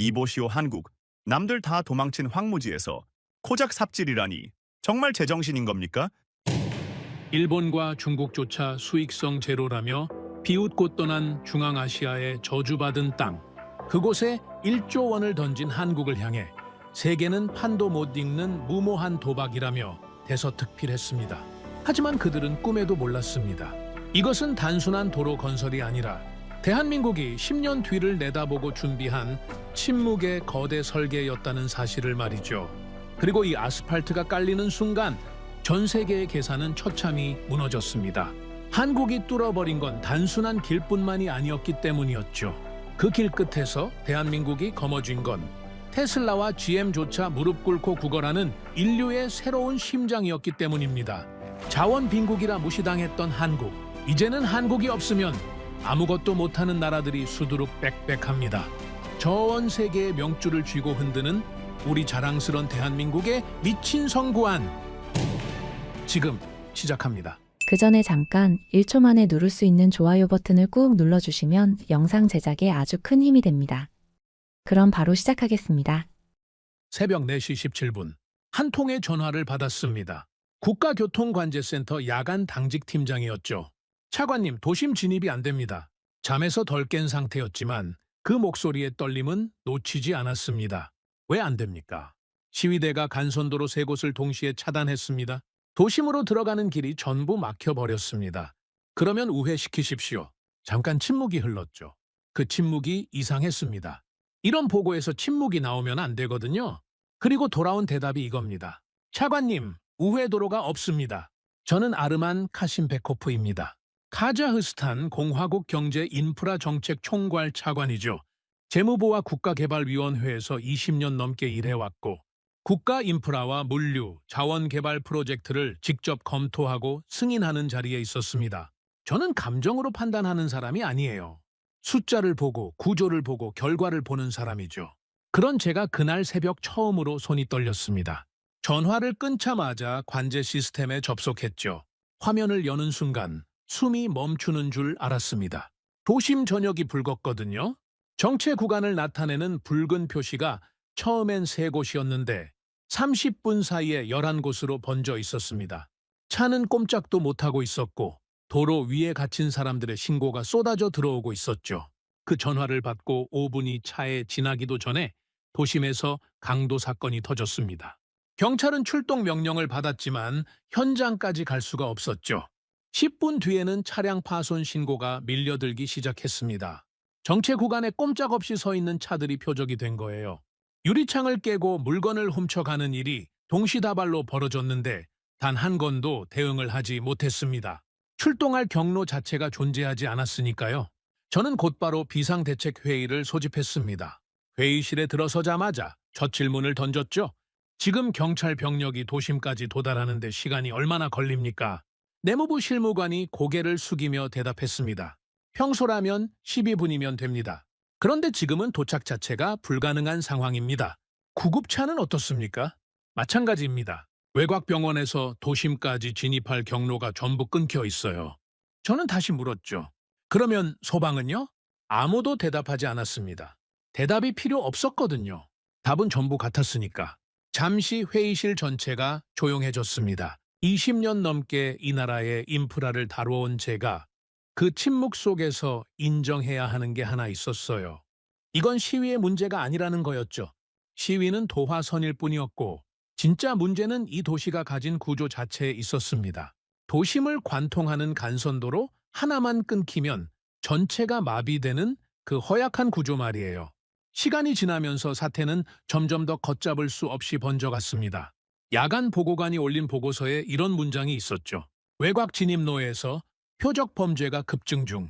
이보시오 한국, 남들 다 도망친 황무지에서 코작 삽질이라니 정말 제정신인 겁니까? 일본과 중국조차 수익성 제로라며 비웃고 떠난 중앙아시아의 저주받은 땅. 그곳에 1조 원을 던진 한국을 향해 세계는 판도 못 읽는 무모한 도박이라며 대서특필했습니다. 하지만 그들은 꿈에도 몰랐습니다. 이것은 단순한 도로 건설이 아니라 대한민국이 10년 뒤를 내다보고 준비한 침묵의 거대 설계였다는 사실을 말이죠. 그리고 이 아스팔트가 깔리는 순간 전 세계의 계산은 처참히 무너졌습니다. 한국이 뚫어버린 건 단순한 길뿐만이 아니었기 때문이었죠. 그 길 끝에서 대한민국이 거머쥔 건 테슬라와 GM조차 무릎 꿇고 구걸하는 인류의 새로운 심장이었기 때문입니다. 자원 빈국이라 무시당했던 한국. 이제는 한국이 없으면 아무것도 못하는 나라들이 수두룩 빽빽합니다. 전 세계의 명줄을 쥐고 흔드는 우리 자랑스런 대한민국의 미친 선구안. 지금 시작합니다. 그 전에 잠깐 1초 만에 누를 수 있는 좋아요 버튼을 꾹 눌러주시면 영상 제작에 아주 큰 힘이 됩니다. 그럼 바로 시작하겠습니다. 새벽 4시 17분 한 통의 전화를 받았습니다. 국가교통관제센터 야간 당직 팀장이었죠. 차관님, 도심 진입이 안 됩니다. 잠에서 덜 깬 상태였지만 그 목소리의 떨림은 놓치지 않았습니다. 왜 안 됩니까? 시위대가 간선도로 3곳을 동시에 차단했습니다. 도심으로 들어가는 길이 전부 막혀버렸습니다. 그러면 우회시키십시오. 잠깐 침묵이 흘렀죠. 그 침묵이 이상했습니다. 이런 보고에서 침묵이 나오면 안 되거든요. 그리고 돌아온 대답이 이겁니다. 차관님, 우회도로가 없습니다. 저는 아르만 카심베코프입니다. 카자흐스탄 공화국 경제 인프라 정책 총괄 차관이죠. 재무부와 국가개발위원회에서 20년 넘게 일해왔고 국가 인프라와 물류, 자원 개발 프로젝트를 직접 검토하고 승인하는 자리에 있었습니다. 저는 감정으로 판단하는 사람이 아니에요. 숫자를 보고 구조를 보고 결과를 보는 사람이죠. 그런 제가 그날 새벽 처음으로 손이 떨렸습니다. 전화를 끊자마자 관제 시스템에 접속했죠. 화면을 여는 순간 숨이 멈추는 줄 알았습니다. 도심 전역이 붉었거든요. 정체 구간을 나타내는 붉은 표시가 처음엔 3곳이었는데 30분 사이에 11곳으로 번져 있었습니다. 차는 꼼짝도 못하고 있었고 도로 위에 갇힌 사람들의 신고가 쏟아져 들어오고 있었죠. 그 전화를 받고 5분이 차에 지나기도 전에 도심에서 강도 사건이 터졌습니다. 경찰은 출동 명령을 받았지만 현장까지 갈 수가 없었죠. 10분 뒤에는 차량 파손 신고가 밀려들기 시작했습니다. 정체 구간에 꼼짝없이 서 있는 차들이 표적이 된 거예요. 유리창을 깨고 물건을 훔쳐가는 일이 동시다발로 벌어졌는데 단 한 건도 대응을 하지 못했습니다. 출동할 경로 자체가 존재하지 않았으니까요. 저는 곧바로 비상대책회의를 소집했습니다. 회의실에 들어서자마자 첫 질문을 던졌죠. 지금 경찰 병력이 도심까지 도달하는데 시간이 얼마나 걸립니까? 내무부 실무관이 고개를 숙이며 대답했습니다. 평소라면 12분이면 됩니다. 그런데 지금은 도착 자체가 불가능한 상황입니다. 구급차는 어떻습니까? 마찬가지입니다. 외곽병원에서 도심까지 진입할 경로가 전부 끊겨 있어요. 저는 다시 물었죠. 그러면 소방은요? 아무도 대답하지 않았습니다. 대답이 필요 없었거든요. 답은 전부 같았으니까. 잠시 회의실 전체가 조용해졌습니다. 20년 넘게 이 나라의 인프라를 다뤄온 제가 그 침묵 속에서 인정해야 하는 게 하나 있었어요. 이건 시위의 문제가 아니라는 거였죠. 시위는 도화선일 뿐이었고 진짜 문제는 이 도시가 가진 구조 자체에 있었습니다. 도심을 관통하는 간선도로 하나만 끊기면 전체가 마비되는 그 허약한 구조 말이에요. 시간이 지나면서 사태는 점점 더 걷잡을 수 없이 번져갔습니다. 야간 보고관이 올린 보고서에 이런 문장이 있었죠. 외곽 진입로에서 표적 범죄가 급증 중.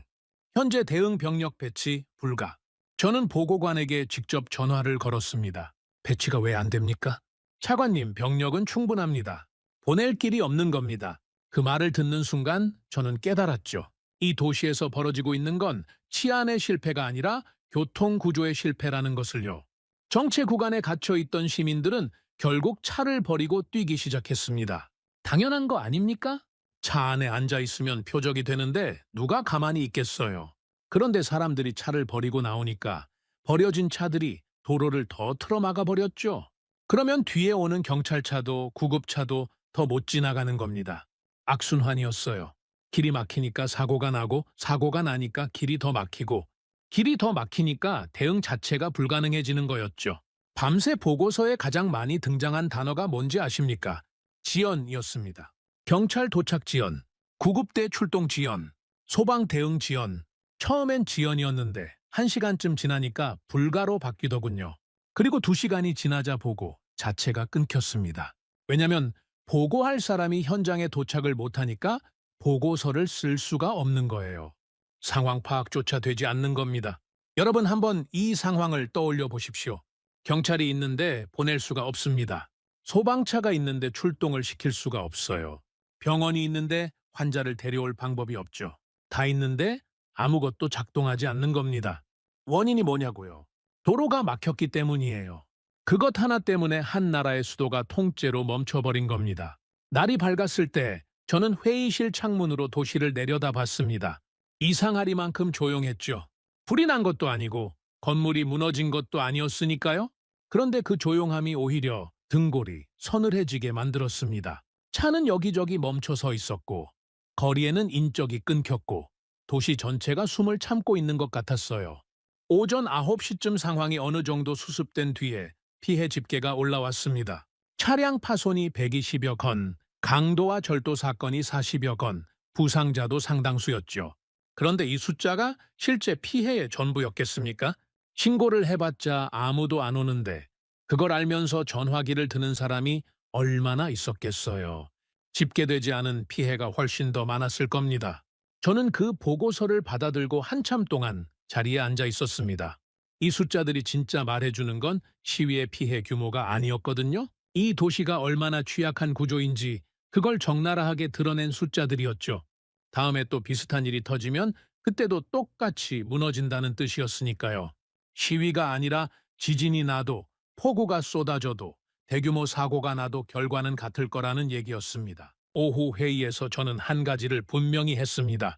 현재 대응 병력 배치 불가. 저는 보고관에게 직접 전화를 걸었습니다. 배치가 왜 안 됩니까? 차관님, 병력은 충분합니다. 보낼 길이 없는 겁니다. 그 말을 듣는 순간 저는 깨달았죠. 이 도시에서 벌어지고 있는 건 치안의 실패가 아니라 교통구조의 실패라는 것을요. 정체 구간에 갇혀있던 시민들은 결국 차를 버리고 뛰기 시작했습니다. 당연한 거 아닙니까? 차 안에 앉아있으면 표적이 되는데 누가 가만히 있겠어요. 그런데 사람들이 차를 버리고 나오니까 버려진 차들이 도로를 더 틀어막아 버렸죠. 그러면 뒤에 오는 경찰차도 구급차도 더 못 지나가는 겁니다. 악순환이었어요. 길이 막히니까 사고가 나고 사고가 나니까 길이 더 막히고 길이 더 막히니까 대응 자체가 불가능해지는 거였죠. 밤새 보고서에 가장 많이 등장한 단어가 뭔지 아십니까? 지연이었습니다. 경찰 도착 지연, 구급대 출동 지연, 소방 대응 지연. 처음엔 지연이었는데 1시간쯤 지나니까 불가로 바뀌더군요. 그리고 2시간이 지나자 보고 자체가 끊겼습니다. 왜냐면 보고할 사람이 현장에 도착을 못하니까 보고서를 쓸 수가 없는 거예요. 상황 파악조차 되지 않는 겁니다. 여러분 한번 이 상황을 떠올려 보십시오. 경찰이 있는데 보낼 수가 없습니다. 소방차가 있는데 출동을 시킬 수가 없어요. 병원이 있는데 환자를 데려올 방법이 없죠. 다 있는데 아무것도 작동하지 않는 겁니다. 원인이 뭐냐고요? 도로가 막혔기 때문이에요. 그것 하나 때문에 한 나라의 수도가 통째로 멈춰버린 겁니다. 날이 밝았을 때 저는 회의실 창문으로 도시를 내려다봤습니다. 이상하리만큼 조용했죠. 불이 난 것도 아니고 건물이 무너진 것도 아니었으니까요. 그런데 그 조용함이 오히려 등골이 서늘해지게 만들었습니다. 차는 여기저기 멈춰 서 있었고 거리에는 인적이 끊겼고 도시 전체가 숨을 참고 있는 것 같았어요. 오전 9시쯤 상황이 어느 정도 수습된 뒤에 피해 집계가 올라왔습니다. 차량 파손이 120여 건, 강도와 절도 사건이 40여 건, 부상자도 상당수였죠. 그런데 이 숫자가 실제 피해의 전부였겠습니까? 신고를 해봤자 아무도 안 오는데 그걸 알면서 전화기를 드는 사람이 얼마나 있었겠어요. 집계되지 않은 피해가 훨씬 더 많았을 겁니다. 저는 그 보고서를 받아들고 한참 동안 자리에 앉아 있었습니다. 이 숫자들이 진짜 말해주는 건 시위의 피해 규모가 아니었거든요. 이 도시가 얼마나 취약한 구조인지 그걸 적나라하게 드러낸 숫자들이었죠. 다음에 또 비슷한 일이 터지면 그때도 똑같이 무너진다는 뜻이었으니까요. 시위가 아니라 지진이 나도 폭우가 쏟아져도 대규모 사고가 나도 결과는 같을 거라는 얘기였습니다. 오후 회의에서 저는 한 가지를 분명히 했습니다.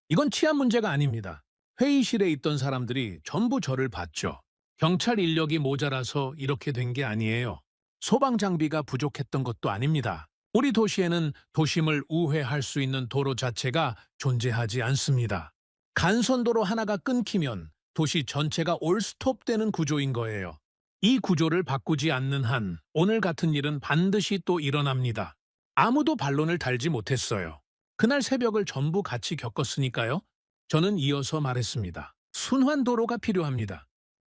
이건 치안 문제가 아닙니다. 회의실에 있던 사람들이 전부 저를 봤죠. 경찰 인력이 모자라서 이렇게 된 게 아니에요. 소방 장비가 부족했던 것도 아닙니다. 우리 도시에는 도심을 우회할 수 있는 도로 자체가 존재하지 않습니다. 간선도로 하나가 끊기면 도시 전체가 올스톱되는 구조인 거예요. 이 구조를 바꾸지 않는 한 오늘 같은 일은 반드시 또 일어납니다. 아무도 반론을 달지 못했어요. 그날 새벽을 전부 같이 겪었으니까요. 저는 이어서 말했습니다. 순환도로가 필요합니다.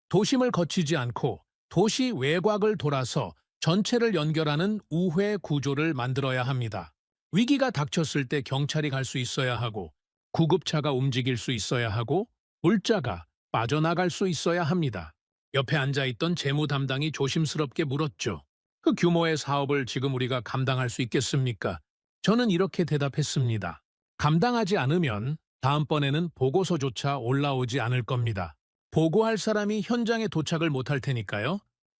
도심을 거치지 않고 도시 외곽을 돌아서 전체를 연결하는 우회 구조를 만들어야 합니다. 위기가 닥쳤을 때 경찰이 갈 수 있어야 하고 구급차가 움직일 수 있어야 하고 물자가 빠져나갈 수 있어야 합니다. 옆에 앉아있던 재무 담당이 조심스럽게 물었죠. 그 규모의 사업을 지금 우리가 감당할 수 있겠습니까? 저는 이렇게 대답했습니다. 감당하지 않으면 다음번에는 보고서조차 올라오지 않을 겁니다. 보고할 사람이 현장에 도착을 못할 테니까요.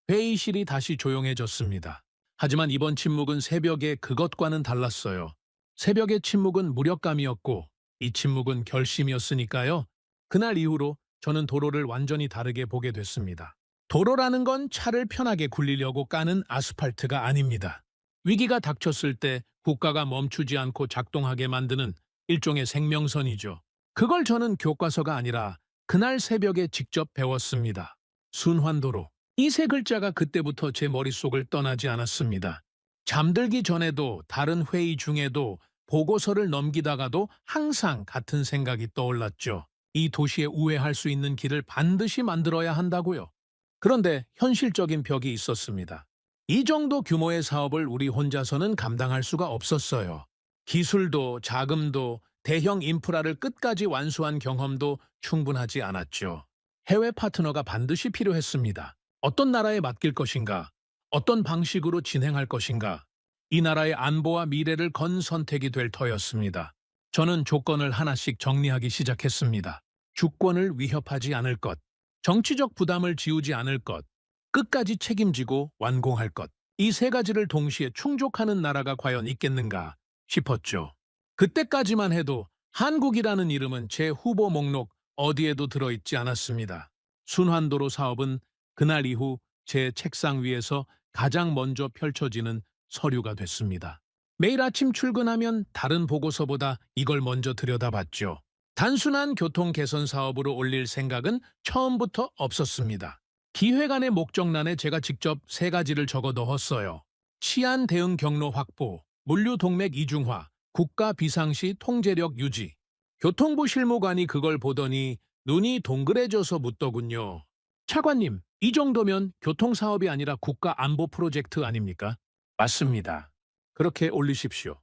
회의실이 다시 조용해졌습니다. 하지만 이번 침묵은 새벽의 그것과는 달랐어요. 새벽의 침묵은 무력감이었고 이 침묵은 결심이었으니까요. 그날 이후로 저는 도로를 완전히 다르게 보게 됐습니다. 도로라는 건 차를 편하게 굴리려고 까는 아스팔트가 아닙니다. 위기가 닥쳤을 때 국가가 멈추지 않고 작동하게 만드는 일종의 생명선이죠. 그걸 저는 교과서가 아니라 그날 새벽에 직접 배웠습니다. 순환도로. 이 세 글자가 그때부터 제 머릿속을 떠나지 않았습니다. 잠들기 전에도 다른 회의 중에도 보고서를 넘기다가도 항상 같은 생각이 떠올랐죠. 이 도시에 우회할 수 있는 길을 반드시 만들어야 한다고요. 그런데 현실적인 벽이 있었습니다. 이 정도 규모의 사업을 우리 혼자서는 감당할 수가 없었어요. 기술도 자금도 대형 인프라를 끝까지 완수한 경험도 충분하지 않았죠. 해외 파트너가 반드시 필요했습니다. 어떤 나라에 맡길 것인가? 어떤 방식으로 진행할 것인가? 이 나라의 안보와 미래를 건 선택이 될 터였습니다. 저는 조건을 하나씩 정리하기 시작했습니다. 주권을 위협하지 않을 것, 정치적 부담을 지우지 않을 것, 끝까지 책임지고 완공할 것. 이 세 가지를 동시에 충족하는 나라가 과연 있겠는가 싶었죠. 그때까지만 해도 한국이라는 이름은 제 후보 목록 어디에도 들어있지 않았습니다. 순환도로 사업은 그날 이후 제 책상 위에서 가장 먼저 펼쳐지는 서류가 됐습니다. 매일 아침 출근하면 다른 보고서보다 이걸 먼저 들여다봤죠. 단순한 교통 개선 사업으로 올릴 생각은 처음부터 없었습니다. 기획안의 목적란에 제가 직접 3가지를 적어 넣었어요. 치안 대응 경로 확보, 물류 동맥 이중화, 국가 비상시 통제력 유지. 교통부 실무관이 그걸 보더니 눈이 동그래져서 묻더군요. 차관님, 이 정도면 교통사업이 아니라 국가 안보 프로젝트 아닙니까? 맞습니다. 그렇게 올리십시오.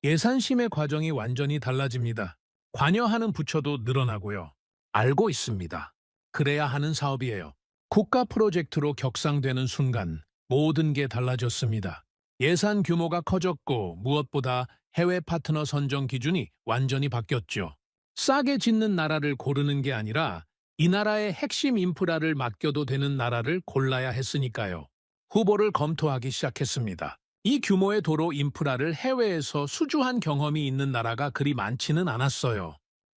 예산 심의 과정이 완전히 달라집니다. 관여하는 부처도 늘어나고요. 알고 있습니다. 그래야 하는 사업이에요. 국가 프로젝트로 격상되는 순간 모든 게 달라졌습니다. 예산 규모가 커졌고 무엇보다 해외 파트너 선정 기준이 완전히 바뀌었죠. 싸게 짓는 나라를 고르는 게 아니라 이 나라의 핵심 인프라를 맡겨도 되는 나라를 골라야 했으니까요. 후보를 검토하기 시작했습니다. 이 규모의 도로 인프라를 해외에서 수주한 경험이 있는 나라가 그리 많지는 않았어요.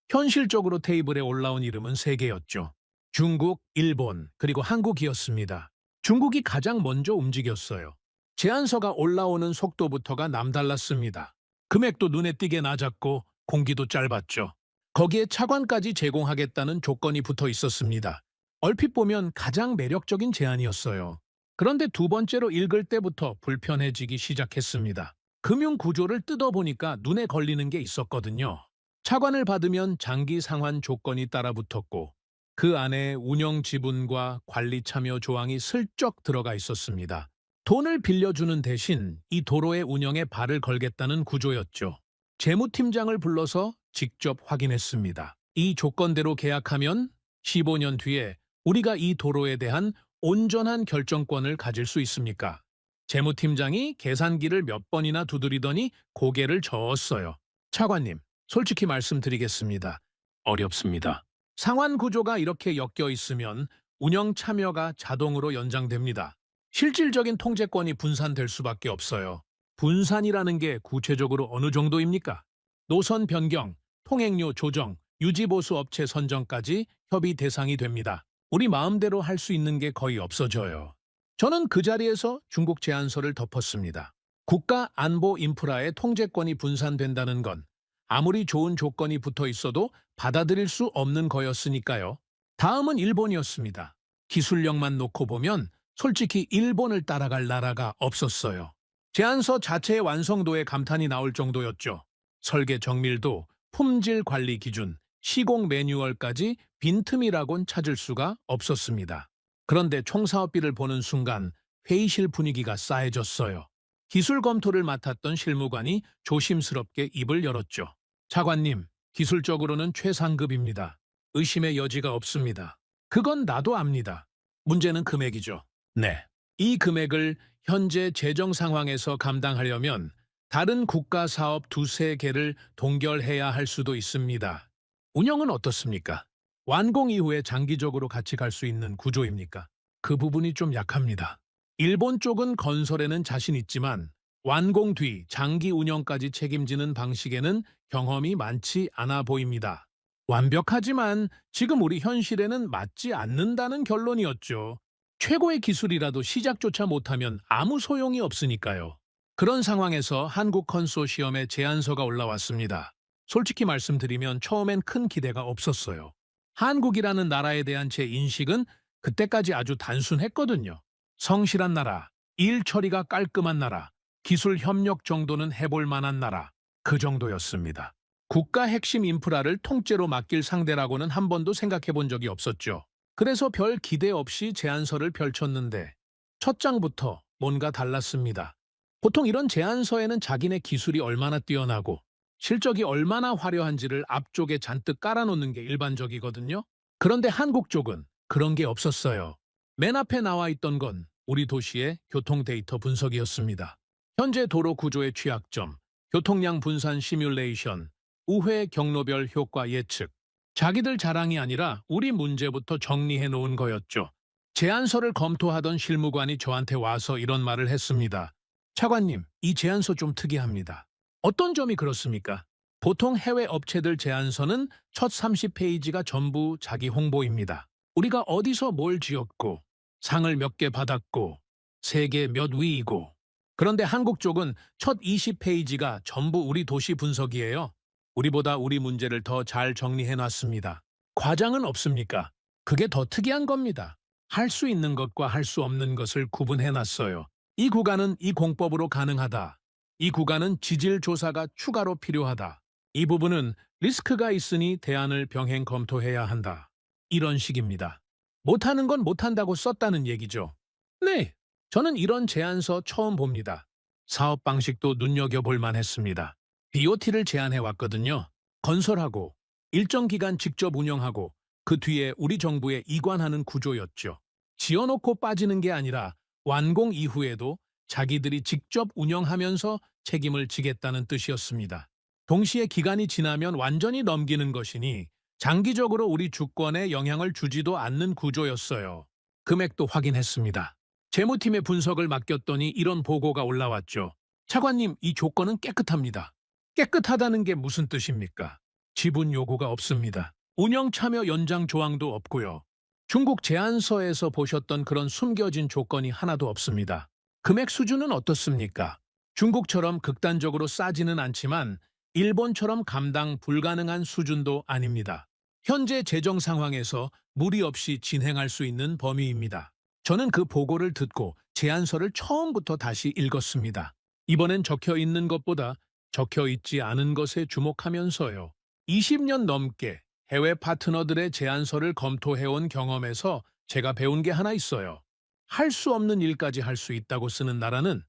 현실적으로 테이블에 올라온 이름은 3개였죠. 중국, 일본, 그리고 한국이었습니다. 중국이 가장 먼저 움직였어요. 제안서가 올라오는 속도부터가 남달랐습니다. 금액도 눈에 띄게 낮았고 공기도 짧았죠. 거기에 차관까지 제공하겠다는 조건이 붙어 있었습니다. 얼핏 보면 가장 매력적인 제안이었어요. 그런데 2번째로 읽을 때부터 불편해지기 시작했습니다. 금융 구조를 뜯어보니까 눈에 걸리는 게 있었거든요. 차관을 받으면 장기 상환 조건이 따라붙었고 그 안에 운영 지분과 관리 참여 조항이 슬쩍 들어가 있었습니다. 돈을 빌려주는 대신 이 도로의 운영에 발을 걸겠다는 구조였죠. 재무팀장을 불러서 직접 확인했습니다. 이 조건대로 계약하면 15년 뒤에 우리가 이 도로에 대한 온전한 결정권을 가질 수 있습니까? 재무팀장이 계산기를 몇 번이나 두드리더니 고개를 저었어요. 차관님, 솔직히 말씀드리겠습니다. 어렵습니다. 상환 구조가 이렇게 엮여 있으면 운영 참여가 자동으로 연장됩니다. 실질적인 통제권이 분산될 수밖에 없어요. 분산이라는 게 구체적으로 어느 정도입니까? 노선 변경, 통행료 조정, 유지보수 업체 선정까지 협의 대상이 됩니다. 우리 마음대로 할 수 있는 게 거의 없어져요. 저는 그 자리에서 중국 제안서를 덮었습니다. 국가 안보 인프라의 통제권이 분산된다는 건 아무리 좋은 조건이 붙어 있어도 받아들일 수 없는 거였으니까요. 다음은 일본이었습니다. 기술력만 놓고 보면 솔직히 일본을 따라갈 나라가 없었어요. 제안서 자체의 완성도에 감탄이 나올 정도였죠. 설계 정밀도, 품질 관리 기준, 시공 매뉴얼까지 빈틈이라곤 찾을 수가 없었습니다. 그런데 총사업비를 보는 순간 회의실 분위기가 싸해졌어요. 기술 검토를 맡았던 실무관이 조심스럽게 입을 열었죠. 차관님, 기술적으로는 최상급입니다. 의심의 여지가 없습니다. 그건 나도 압니다. 문제는 금액이죠. 네. 이 금액을 현재 재정 상황에서 감당하려면 다른 국가 사업 2~3개를 동결해야 할 수도 있습니다. 운영은 어떻습니까? 완공 이후에 장기적으로 같이 갈 수 있는 구조입니까? 그 부분이 좀 약합니다. 일본 쪽은 건설에는 자신 있지만 완공 뒤 장기 운영까지 책임지는 방식에는 경험이 많지 않아 보입니다. 완벽하지만 지금 우리 현실에는 맞지 않는다는 결론이었죠. 최고의 기술이라도 시작조차 못하면 아무 소용이 없으니까요. 그런 상황에서 한국 컨소시엄의 제안서가 올라왔습니다. 솔직히 말씀드리면 처음엔 큰 기대가 없었어요. 한국이라는 나라에 대한 제 인식은 그때까지 아주 단순했거든요. 성실한 나라, 일 처리가 깔끔한 나라, 기술 협력 정도는 해볼 만한 나라, 그 정도였습니다. 국가 핵심 인프라를 통째로 맡길 상대라고는 한 번도 생각해 본 적이 없었죠. 그래서 별 기대 없이 제안서를 펼쳤는데 첫 장부터 뭔가 달랐습니다. 보통 이런 제안서에는 자기네 기술이 얼마나 뛰어나고 실적이 얼마나 화려한지를 앞쪽에 잔뜩 깔아놓는 게 일반적이거든요. 그런데 한국 쪽은 그런 게 없었어요. 맨 앞에 나와 있던 건 우리 도시의 교통 데이터 분석이었습니다. 현재 도로 구조의 취약점, 교통량 분산 시뮬레이션, 우회 경로별 효과 예측. 자기들 자랑이 아니라 우리 문제부터 정리해 놓은 거였죠. 제안서를 검토하던 실무관이 저한테 와서 이런 말을 했습니다. 차관님, 이 제안서 좀 특이합니다. 어떤 점이 그렇습니까? 보통 해외 업체들 제안서는 첫 30페이지가 전부 자기 홍보입니다. 우리가 어디서 뭘 지었고 상을 몇 개 받았고 세계 몇 위이고. 그런데 한국 쪽은 첫 20페이지가 전부 우리 도시 분석이에요. 우리보다 우리 문제를 더 잘 정리해놨습니다. 과장은 없습니까? 그게 더 특이한 겁니다. 할 수 있는 것과 할 수 없는 것을 구분해놨어요. 이 구간은 이 공법으로 가능하다. 이 구간은 지질 조사가 추가로 필요하다. 이 부분은 리스크가 있으니 대안을 병행 검토해야 한다. 이런 식입니다. 못하는 건 못한다고 썼다는 얘기죠. 네, 저는 이런 제안서 처음 봅니다. 사업 방식도 눈여겨볼 만했습니다. BOT를 제안해왔거든요. 건설하고 일정 기간 직접 운영하고 그 뒤에 우리 정부에 이관하는 구조였죠. 지어놓고 빠지는 게 아니라 완공 이후에도 자기들이 직접 운영하면서 책임을 지겠다는 뜻이었습니다. 동시에 기간이 지나면 완전히 넘기는 것이니 장기적으로 우리 주권에 영향을 주지도 않는 구조였어요. 금액도 확인했습니다. 재무팀의 분석을 맡겼더니 이런 보고가 올라왔죠. 차관님, 이 조건은 깨끗합니다. 깨끗하다는 게 무슨 뜻입니까? 지분 요구가 없습니다. 운영 참여 연장 조항도 없고요. 중국 제안서에서 보셨던 그런 숨겨진 조건이 하나도 없습니다. 금액 수준은 어떻습니까? 중국처럼 극단적으로 싸지는 않지만 일본처럼 감당 불가능한 수준도 아닙니다. 현재 재정 상황에서 무리 없이 진행할 수 있는 범위입니다. 저는 그 보고를 듣고 제안서를 처음부터 다시 읽었습니다. 이번엔 적혀 있는 것보다 적혀 있지 않은 것에 주목하면서요. 20년 넘게 해외 파트너들의 제안서를 검토해온 경험에서 제가 배운 게 하나 있어요. 할 수 없는 일까지 할 수 있다고 쓰는 나라는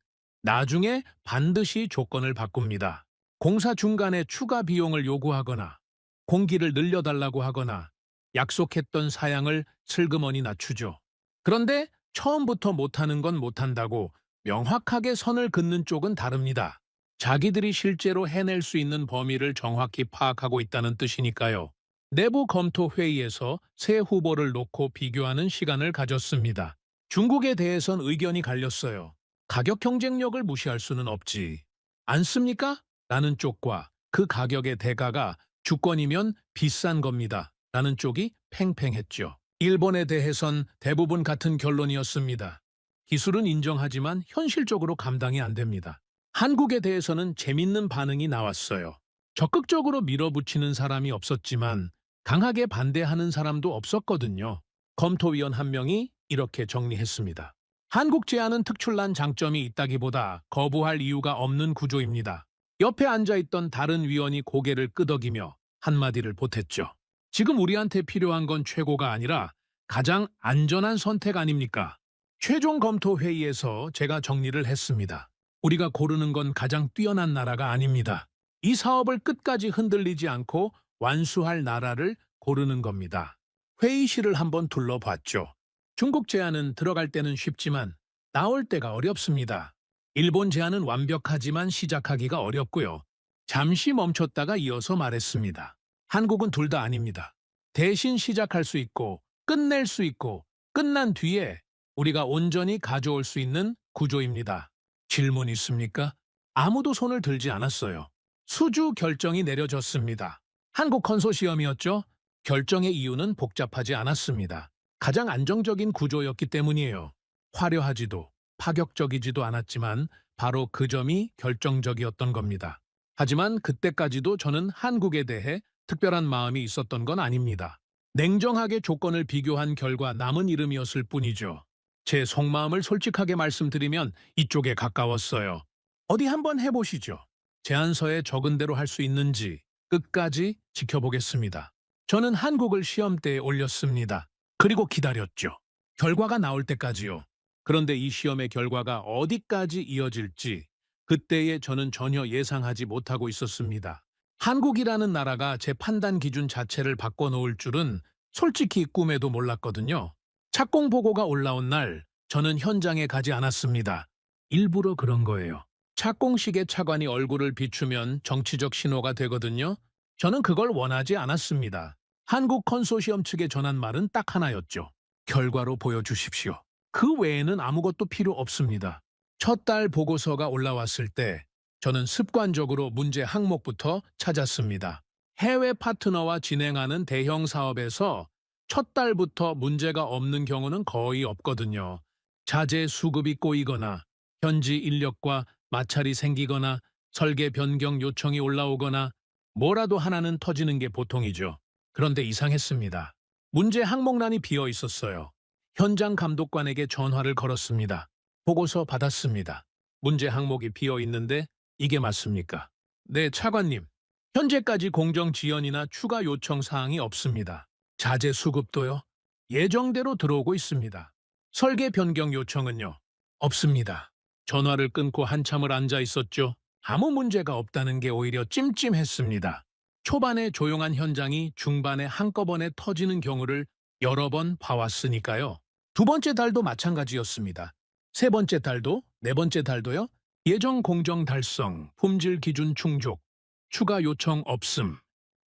나중에 반드시 조건을 바꿉니다. 공사 중간에 추가 비용을 요구하거나 공기를 늘려달라고 하거나 약속했던 사양을 슬그머니 낮추죠. 그런데 처음부터 못하는 건 못한다고 명확하게 선을 긋는 쪽은 다릅니다. 자기들이 실제로 해낼 수 있는 범위를 정확히 파악하고 있다는 뜻이니까요. 내부 검토 회의에서 새 후보를 놓고 비교하는 시간을 가졌습니다. 중국에 대해선 의견이 갈렸어요. 가격 경쟁력을 무시할 수는 없지 않습니까? 라는 쪽과 그 가격의 대가가 주권이면 비싼 겁니다. 라는 쪽이 팽팽했죠. 일본에 대해선 대부분 같은 결론이었습니다. 기술은 인정하지만 현실적으로 감당이 안 됩니다. 한국에 대해서는 재밌는 반응이 나왔어요. 적극적으로 밀어붙이는 사람이 없었지만 강하게 반대하는 사람도 없었거든요. 검토위원 한 명이 이렇게 정리했습니다. 한국 제안은 특출난 장점이 있다기보다 거부할 이유가 없는 구조입니다. 옆에 앉아있던 다른 위원이 고개를 끄덕이며 한마디를 보탰죠. 지금 우리한테 필요한 건 최고가 아니라 가장 안전한 선택 아닙니까? 최종 검토 회의에서 제가 정리를 했습니다. 우리가 고르는 건 가장 뛰어난 나라가 아닙니다. 이 사업을 끝까지 흔들리지 않고 완수할 나라를 고르는 겁니다. 회의실을 한번 둘러봤죠. 중국 제안은 들어갈 때는 쉽지만 나올 때가 어렵습니다. 일본 제안은 완벽하지만 시작하기가 어렵고요. 잠시 멈췄다가 이어서 말했습니다. 한국은 둘 다 아닙니다. 대신 시작할 수 있고 끝낼 수 있고 끝난 뒤에 우리가 온전히 가져올 수 있는 구조입니다. 질문 있습니까? 아무도 손을 들지 않았어요. 수주 결정이 내려졌습니다. 한국 컨소시엄이었죠? 결정의 이유는 복잡하지 않았습니다. 가장 안정적인 구조였기 때문이에요. 화려하지도 파격적이지도 않았지만 바로 그 점이 결정적이었던 겁니다. 하지만 그때까지도 저는 한국에 대해 특별한 마음이 있었던 건 아닙니다. 냉정하게 조건을 비교한 결과 남은 이름이었을 뿐이죠. 제 속마음을 솔직하게 말씀드리면 이쪽에 가까웠어요. 어디 한번 해보시죠. 제안서에 적은 대로 할 수 있는지 끝까지 지켜보겠습니다. 저는 한국을 시험대에 올렸습니다. 그리고 기다렸죠. 결과가 나올 때까지요. 그런데 이 시험의 결과가 어디까지 이어질지 그때에 저는 전혀 예상하지 못하고 있었습니다. 한국이라는 나라가 제 판단 기준 자체를 바꿔놓을 줄은 솔직히 꿈에도 몰랐거든요. 착공 보고가 올라온 날 저는 현장에 가지 않았습니다. 일부러 그런 거예요. 착공식에 차관이 얼굴을 비추면 정치적 신호가 되거든요. 저는 그걸 원하지 않았습니다. 한국 컨소시엄 측에 전한 말은 딱 하나였죠. 결과로 보여주십시오. 그 외에는 아무것도 필요 없습니다. 첫 달 보고서가 올라왔을 때 저는 습관적으로 문제 항목부터 찾았습니다. 해외 파트너와 진행하는 대형 사업에서 첫 달부터 문제가 없는 경우는 거의 없거든요. 자재 수급이 꼬이거나 현지 인력과 마찰이 생기거나 설계 변경 요청이 올라오거나 뭐라도 하나는 터지는 게 보통이죠. 그런데 이상했습니다. 문제 항목란이 비어 있었어요. 현장 감독관에게 전화를 걸었습니다. 보고서 받았습니다. 문제 항목이 비어 있는데 이게 맞습니까? 네, 차관님. 현재까지 공정 지연이나 추가 요청 사항이 없습니다. 자재 수급도요? 예정대로 들어오고 있습니다. 설계 변경 요청은요? 없습니다. 전화를 끊고 한참을 앉아 있었죠. 아무 문제가 없다는 게 오히려 찜찜했습니다. 초반에 조용한 현장이 중반에 한꺼번에 터지는 경우를 여러 번 봐왔으니까요. 두 번째 달도 마찬가지였습니다. 세 번째 달도, 네 번째 달도요. 예정 공정 달성, 품질 기준 충족, 추가 요청 없음,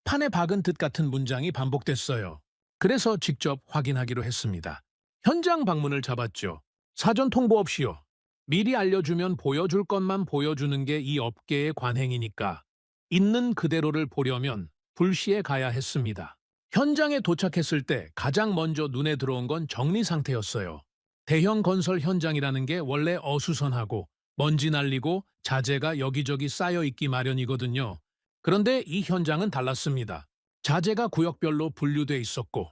판에 박은 듯 같은 문장이 반복됐어요. 그래서 직접 확인하기로 했습니다. 현장 방문을 잡았죠. 사전 통보 없이요. 미리 알려주면 보여줄 것만 보여주는 게 이 업계의 관행이니까 있는 그대로를 보려면 불시에 가야 했습니다. 현장에 도착했을 때 가장 먼저 눈에 들어온 건 정리 상태였어요. 대형 건설 현장이라는 게 원래 어수선하고 먼지 날리고 자재가 여기저기 쌓여 있기 마련이거든요. 그런데 이 현장은 달랐습니다. 자재가 구역별로 분류돼 있었고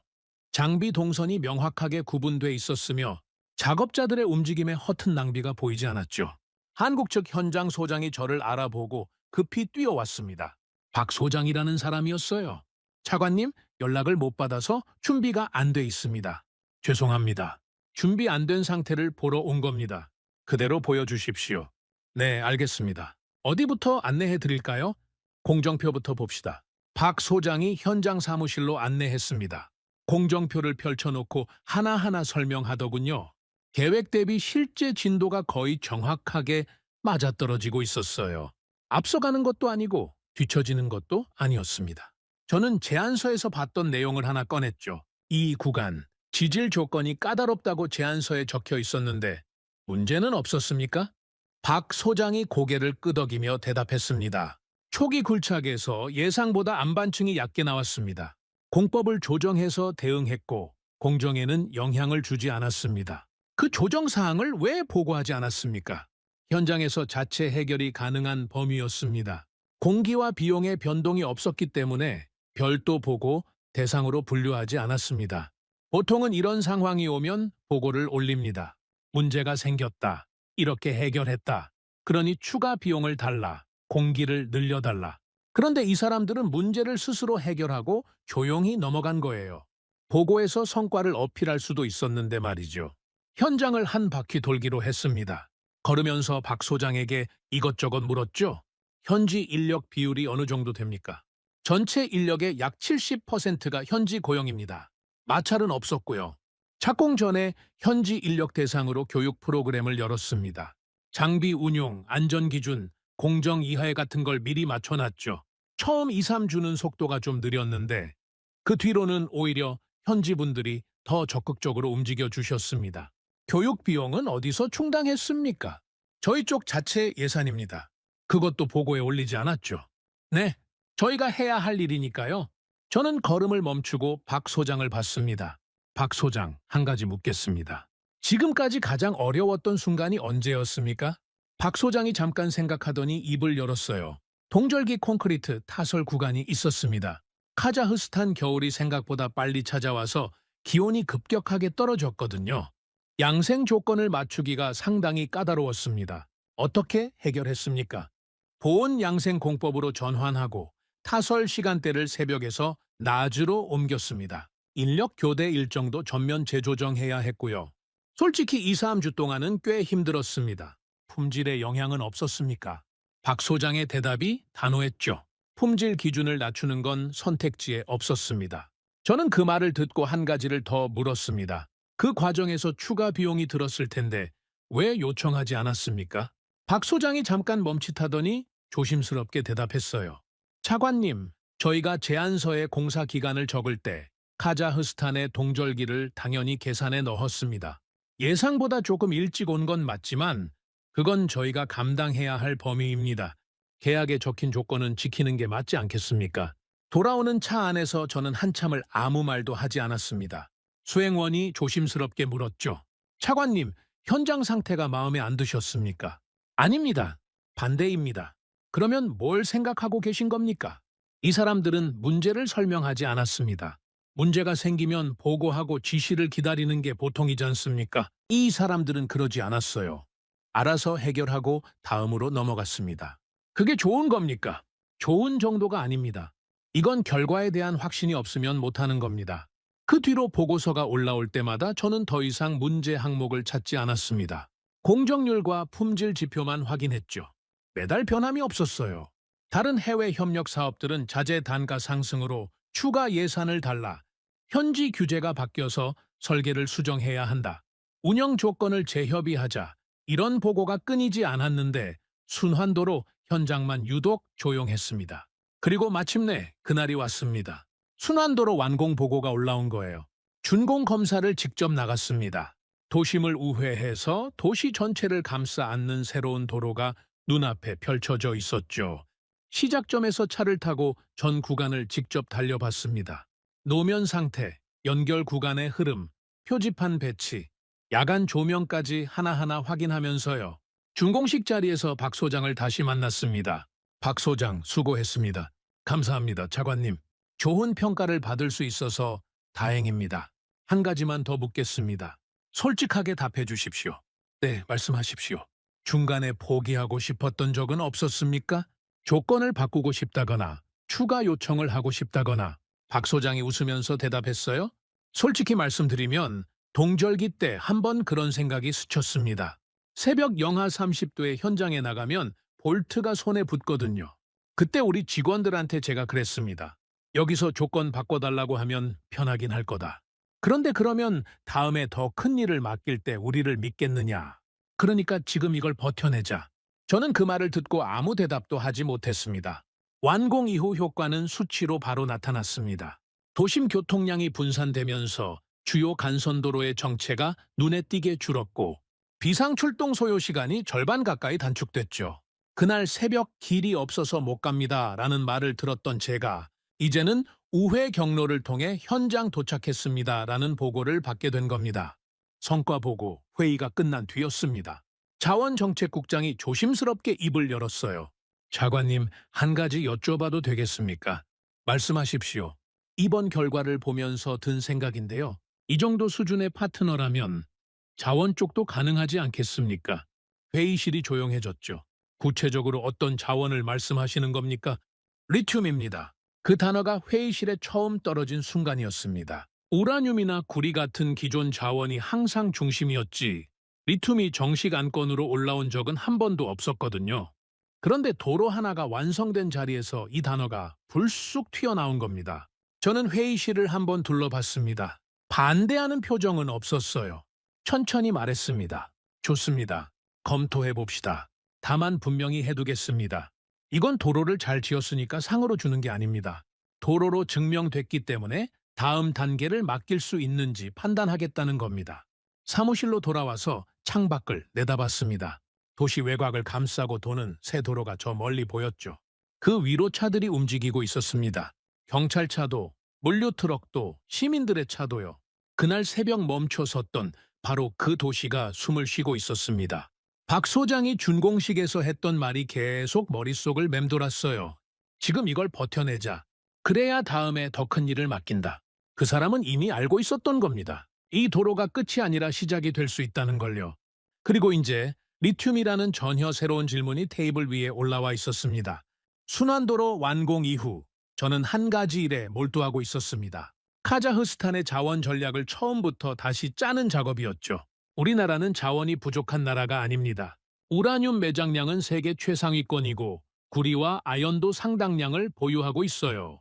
장비 동선이 명확하게 구분돼 있었으며 작업자들의 움직임에 허튼 낭비가 보이지 않았죠. 한국 측 현장 소장이 저를 알아보고 급히 뛰어왔습니다. 박 소장이라는 사람이었어요. 차관님, 연락을 못 받아서 준비가 안 돼 있습니다. 죄송합니다. 준비 안 된 상태를 보러 온 겁니다. 그대로 보여주십시오. 네, 알겠습니다. 어디부터 안내해 드릴까요? 공정표부터 봅시다. 박 소장이 현장 사무실로 안내했습니다. 공정표를 펼쳐놓고 하나하나 설명하더군요. 계획 대비 실제 진도가 거의 정확하게 맞아떨어지고 있었어요. 앞서가는 것도 아니고 뒤처지는 것도 아니었습니다. 저는 제안서에서 봤던 내용을 하나 꺼냈죠. 이 구간, 지질 조건이 까다롭다고 제안서에 적혀 있었는데 문제는 없었습니까? 박 소장이 고개를 끄덕이며 대답했습니다. 초기 굴착에서 예상보다 안반층이 얕게 나왔습니다. 공법을 조정해서 대응했고 공정에는 영향을 주지 않았습니다. 그 조정 사항을 왜 보고하지 않았습니까? 현장에서 자체 해결이 가능한 범위였습니다. 공기와 비용의 변동이 없었기 때문에 별도 보고 대상으로 분류하지 않았습니다. 보통은 이런 상황이 오면 보고를 올립니다. 문제가 생겼다. 이렇게 해결했다. 그러니 추가 비용을 달라. 공기를 늘려달라. 그런데 이 사람들은 문제를 스스로 해결하고 조용히 넘어간 거예요. 보고에서 성과를 어필할 수도 있었는데 말이죠. 현장을 한 바퀴 돌기로 했습니다. 걸으면서 박 소장에게 이것저것 물었죠. 현지 인력 비율이 어느 정도 됩니까? 전체 인력의 약 70%가 현지 고용입니다. 마찰은 없었고요. 착공 전에 현지 인력 대상으로 교육 프로그램을 열었습니다. 장비 운용, 안전기준, 공정 이해 같은 걸 미리 맞춰놨죠. 처음 2, 3주는 속도가 좀 느렸는데 그 뒤로는 오히려 현지 분들이 더 적극적으로 움직여 주셨습니다. 교육 비용은 어디서 충당했습니까? 저희 쪽 자체 예산입니다. 그것도 보고에 올리지 않았죠. 네, 저희가 해야 할 일이니까요. 저는 걸음을 멈추고 박 소장을 봤습니다. 박 소장, 한 가지 묻겠습니다. 지금까지 가장 어려웠던 순간이 언제였습니까? 박 소장이 잠깐 생각하더니 입을 열었어요. 동절기 콘크리트 타설 구간이 있었습니다. 카자흐스탄 겨울이 생각보다 빨리 찾아와서 기온이 급격하게 떨어졌거든요. 양생 조건을 맞추기가 상당히 까다로웠습니다. 어떻게 해결했습니까? 보온 양생 공법으로 전환하고 타설 시간대를 새벽에서 낮으로 옮겼습니다. 인력 교대 일정도 전면 재조정해야 했고요. 솔직히 2, 3주 동안은 꽤 힘들었습니다. 품질에 영향은 없었습니까? 박 소장의 대답이 단호했죠. 품질 기준을 낮추는 건 선택지에 없었습니다. 저는 그 말을 듣고 한 가지를 더 물었습니다. 그 과정에서 추가 비용이 들었을 텐데 왜 요청하지 않았습니까? 박 소장이 잠깐 멈칫하더니 조심스럽게 대답했어요. 차관님, 저희가 제안서에 공사 기간을 적을 때 카자흐스탄의 동절기를 당연히 계산에 넣었습니다. 예상보다 조금 일찍 온 건 맞지만 그건 저희가 감당해야 할 범위입니다. 계약에 적힌 조건은 지키는 게 맞지 않겠습니까? 돌아오는 차 안에서 저는 한참을 아무 말도 하지 않았습니다. 수행원이 조심스럽게 물었죠. 차관님, 현장 상태가 마음에 안 드셨습니까? 아닙니다. 반대입니다. 그러면 뭘 생각하고 계신 겁니까? 이 사람들은 문제를 설명하지 않았습니다. 문제가 생기면 보고하고 지시를 기다리는 게 보통이지 않습니까? 이 사람들은 그러지 않았어요. 알아서 해결하고 다음으로 넘어갔습니다. 그게 좋은 겁니까? 좋은 정도가 아닙니다. 이건 결과에 대한 확신이 없으면 못하는 겁니다. 그 뒤로 보고서가 올라올 때마다 저는 더 이상 문제 항목을 찾지 않았습니다. 공정률과 품질 지표만 확인했죠. 매달 변함이 없었어요. 다른 해외 협력 사업들은 자재 단가 상승으로 추가 예산을 달라 현지 규제가 바뀌어서 설계를 수정해야 한다. 운영 조건을 재협의하자. 이런 보고가 끊이지 않았는데 순환도로 현장만 유독 조용했습니다. 그리고 마침내 그날이 왔습니다. 순환도로 완공 보고가 올라온 거예요. 준공 검사를 직접 나갔습니다. 도심을 우회해서 도시 전체를 감싸 안는 새로운 도로가 눈앞에 펼쳐져 있었죠. 시작점에서 차를 타고 전 구간을 직접 달려봤습니다. 노면 상태, 연결 구간의 흐름, 표지판 배치, 야간 조명까지 하나하나 확인하면서요. 준공식 자리에서 박 소장을 다시 만났습니다. 박 소장, 수고했습니다. 감사합니다, 차관님. 좋은 평가를 받을 수 있어서 다행입니다. 한 가지만 더 묻겠습니다. 솔직하게 답해 주십시오. 네, 말씀하십시오. 중간에 포기하고 싶었던 적은 없었습니까? 조건을 바꾸고 싶다거나 추가 요청을 하고 싶다거나. 박 소장이 웃으면서 대답했어요. 솔직히 말씀드리면 동절기 때 한 번 그런 생각이 스쳤습니다. 새벽 영하 30도에 현장에 나가면 볼트가 손에 붙거든요. 그때 우리 직원들한테 제가 그랬습니다. 여기서 조건 바꿔달라고 하면 편하긴 할 거다. 그런데 그러면 다음에 더 큰 일을 맡길 때 우리를 믿겠느냐. 그러니까 지금 이걸 버텨내자. 저는 그 말을 듣고 아무 대답도 하지 못했습니다. 완공 이후 효과는 수치로 바로 나타났습니다. 도심 교통량이 분산되면서 주요 간선도로의 정체가 눈에 띄게 줄었고 비상출동 소요 시간이 절반 가까이 단축됐죠. 그날 새벽 길이 없어서 못 갑니다 라는 말을 들었던 제가 이제는 우회 경로를 통해 현장 도착했습니다 라는 보고를 받게 된 겁니다. 성과 보고 회의가 끝난 뒤였습니다. 자원정책국장이 조심스럽게 입을 열었어요. 차관님, 한 가지 여쭤봐도 되겠습니까? 말씀하십시오. 이번 결과를 보면서 든 생각인데요. 이 정도 수준의 파트너라면 자원 쪽도 가능하지 않겠습니까? 회의실이 조용해졌죠. 구체적으로 어떤 자원을 말씀하시는 겁니까? 리튬입니다. 그 단어가 회의실에 처음 떨어진 순간이었습니다. 우라늄이나 구리 같은 기존 자원이 항상 중심이었지 리튬이 정식 안건으로 올라온 적은 한 번도 없었거든요. 그런데 도로 하나가 완성된 자리에서 이 단어가 불쑥 튀어나온 겁니다. 저는 회의실을 한번 둘러봤습니다. 반대하는 표정은 없었어요. 천천히 말했습니다. 좋습니다. 검토해 봅시다. 다만 분명히 해두겠습니다. 이건 도로를 잘 지었으니까 상으로 주는 게 아닙니다. 도로로 증명됐기 때문에 다음 단계를 맡길 수 있는지 판단하겠다는 겁니다. 사무실로 돌아와서 창밖을 내다봤습니다. 도시 외곽을 감싸고 도는 새 도로가 저 멀리 보였죠. 그 위로 차들이 움직이고 있었습니다. 경찰차도, 물류트럭도, 시민들의 차도요. 그날 새벽 멈춰 섰던 바로 그 도시가 숨을 쉬고 있었습니다. 박 소장이 준공식에서 했던 말이 계속 머릿속을 맴돌았어요. 지금 이걸 버텨내자. 그래야 다음에 더 큰 일을 맡긴다. 그 사람은 이미 알고 있었던 겁니다. 이 도로가 끝이 아니라 시작이 될 수 있다는 걸요. 그리고 이제 리튬이라는 전혀 새로운 질문이 테이블 위에 올라와 있었습니다. 순환도로 완공 이후 저는 한 가지 일에 몰두하고 있었습니다. 카자흐스탄의 자원 전략을 처음부터 다시 짜는 작업이었죠. 우리나라는 자원이 부족한 나라가 아닙니다. 우라늄 매장량은 세계 최상위권이고 구리와 아연도 상당량을 보유하고 있어요.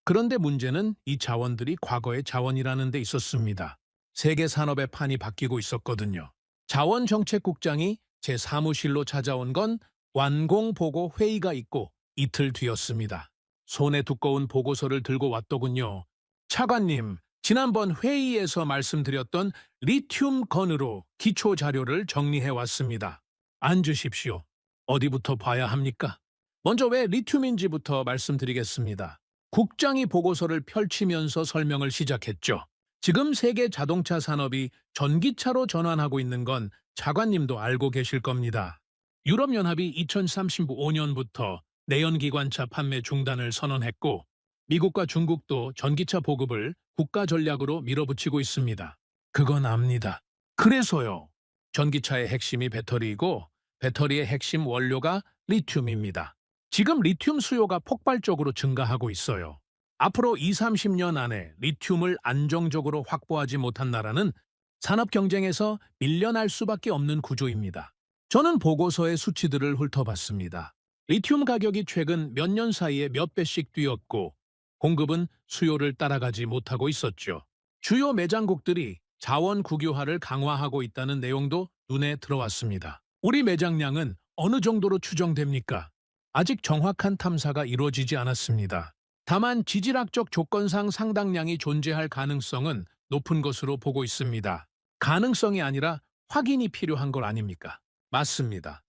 그런데 문제는 이 자원들이 과거의 자원이라는 데 있었습니다. 세계 산업의 판이 바뀌고 있었거든요. 자원정책국장이 제 사무실로 찾아온 건 완공보고 회의가 있고 이틀 뒤였습니다. 손에 두꺼운 보고서를 들고 왔더군요. 차관님, 지난번 회의에서 말씀드렸던 리튬 건으로 기초 자료를 정리해 왔습니다. 앉으십시오. 어디부터 봐야 합니까? 먼저 왜 리튬인지부터 말씀드리겠습니다. 국장이 보고서를 펼치면서 설명을 시작했죠. 지금 세계 자동차 산업이 전기차로 전환하고 있는 건 차관님도 알고 계실 겁니다. 유럽연합이 2035년부터 내연기관차 판매 중단을 선언했고 미국과 중국도 전기차 보급을 국가 전략으로 밀어붙이고 있습니다. 그건 압니다. 그래서요. 전기차의 핵심이 배터리이고 배터리의 핵심 원료가 리튬입니다. 지금 리튬 수요가 폭발적으로 증가하고 있어요. 앞으로 20, 30년 안에 리튬을 안정적으로 확보하지 못한 나라는 산업 경쟁에서 밀려날 수밖에 없는 구조입니다. 저는 보고서의 수치들을 훑어봤습니다. 리튬 가격이 최근 몇 년 사이에 몇 배씩 뛰었고 공급은 수요를 따라가지 못하고 있었죠. 주요 매장국들이 자원 국유화를 강화하고 있다는 내용도 눈에 들어왔습니다. 우리 매장량은 어느 정도로 추정됩니까? 아직 정확한 탐사가 이루어지지 않았습니다. 다만 지질학적 조건상 상당량이 존재할 가능성은 높은 것으로 보고 있습니다. 가능성이 아니라 확인이 필요한 걸 아닙니까? 맞습니다.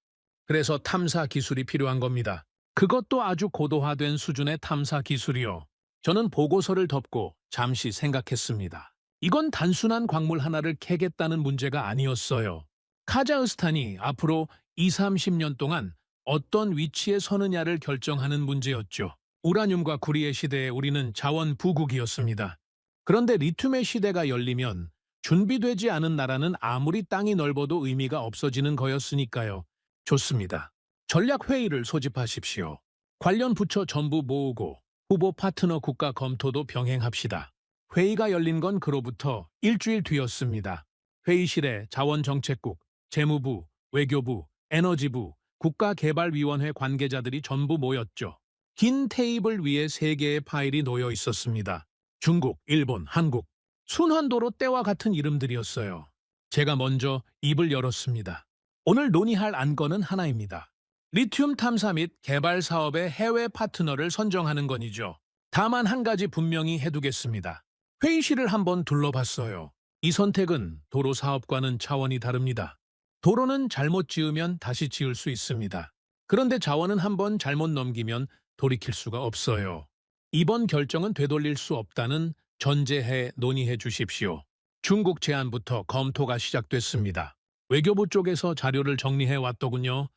그래서 탐사 기술이 필요한 겁니다. 그것도 아주 고도화된 수준의 탐사 기술이요. 저는 보고서를 덮고 잠시 생각했습니다. 이건 단순한 광물 하나를 캐겠다는 문제가 아니었어요. 카자흐스탄이 앞으로 20, 30년 동안 어떤 위치에 서느냐를 결정하는 문제였죠. 우라늄과 구리의 시대에 우리는 자원 부국이었습니다. 그런데 리튬의 시대가 열리면 준비되지 않은 나라는 아무리 땅이 넓어도 의미가 없어지는 거였으니까요. 좋습니다. 전략회의를 소집하십시오. 관련 부처 전부 모으고 후보 파트너 국가 검토도 병행합시다. 회의가 열린 건 그로부터 일주일 뒤였습니다. 회의실에 자원정책국, 재무부, 외교부, 에너지부, 국가개발위원회 관계자들이 전부 모였죠. 긴 테이블 위에 3개의 파일이 놓여 있었습니다. 중국, 일본, 한국. 순환도로 때와 같은 이름들이었어요. 제가 먼저 입을 열었습니다. 오늘 논의할 안건은 하나입니다. 리튬 탐사 및 개발 사업의 해외 파트너를 선정하는 건이죠. 다만 한 가지 분명히 해두겠습니다. 회의실을 한번 둘러봤어요. 이 선택은 도로 사업과는 차원이 다릅니다. 도로는 잘못 지으면 다시 지을 수 있습니다. 그런데 자원은 한번 잘못 넘기면 돌이킬 수가 없어요. 이번 결정은 되돌릴 수 없다는 전제해 논의해 주십시오. 중국 제안부터 검토가 시작됐습니다. 외교부 쪽에서 자료를 정리해 왔더군요.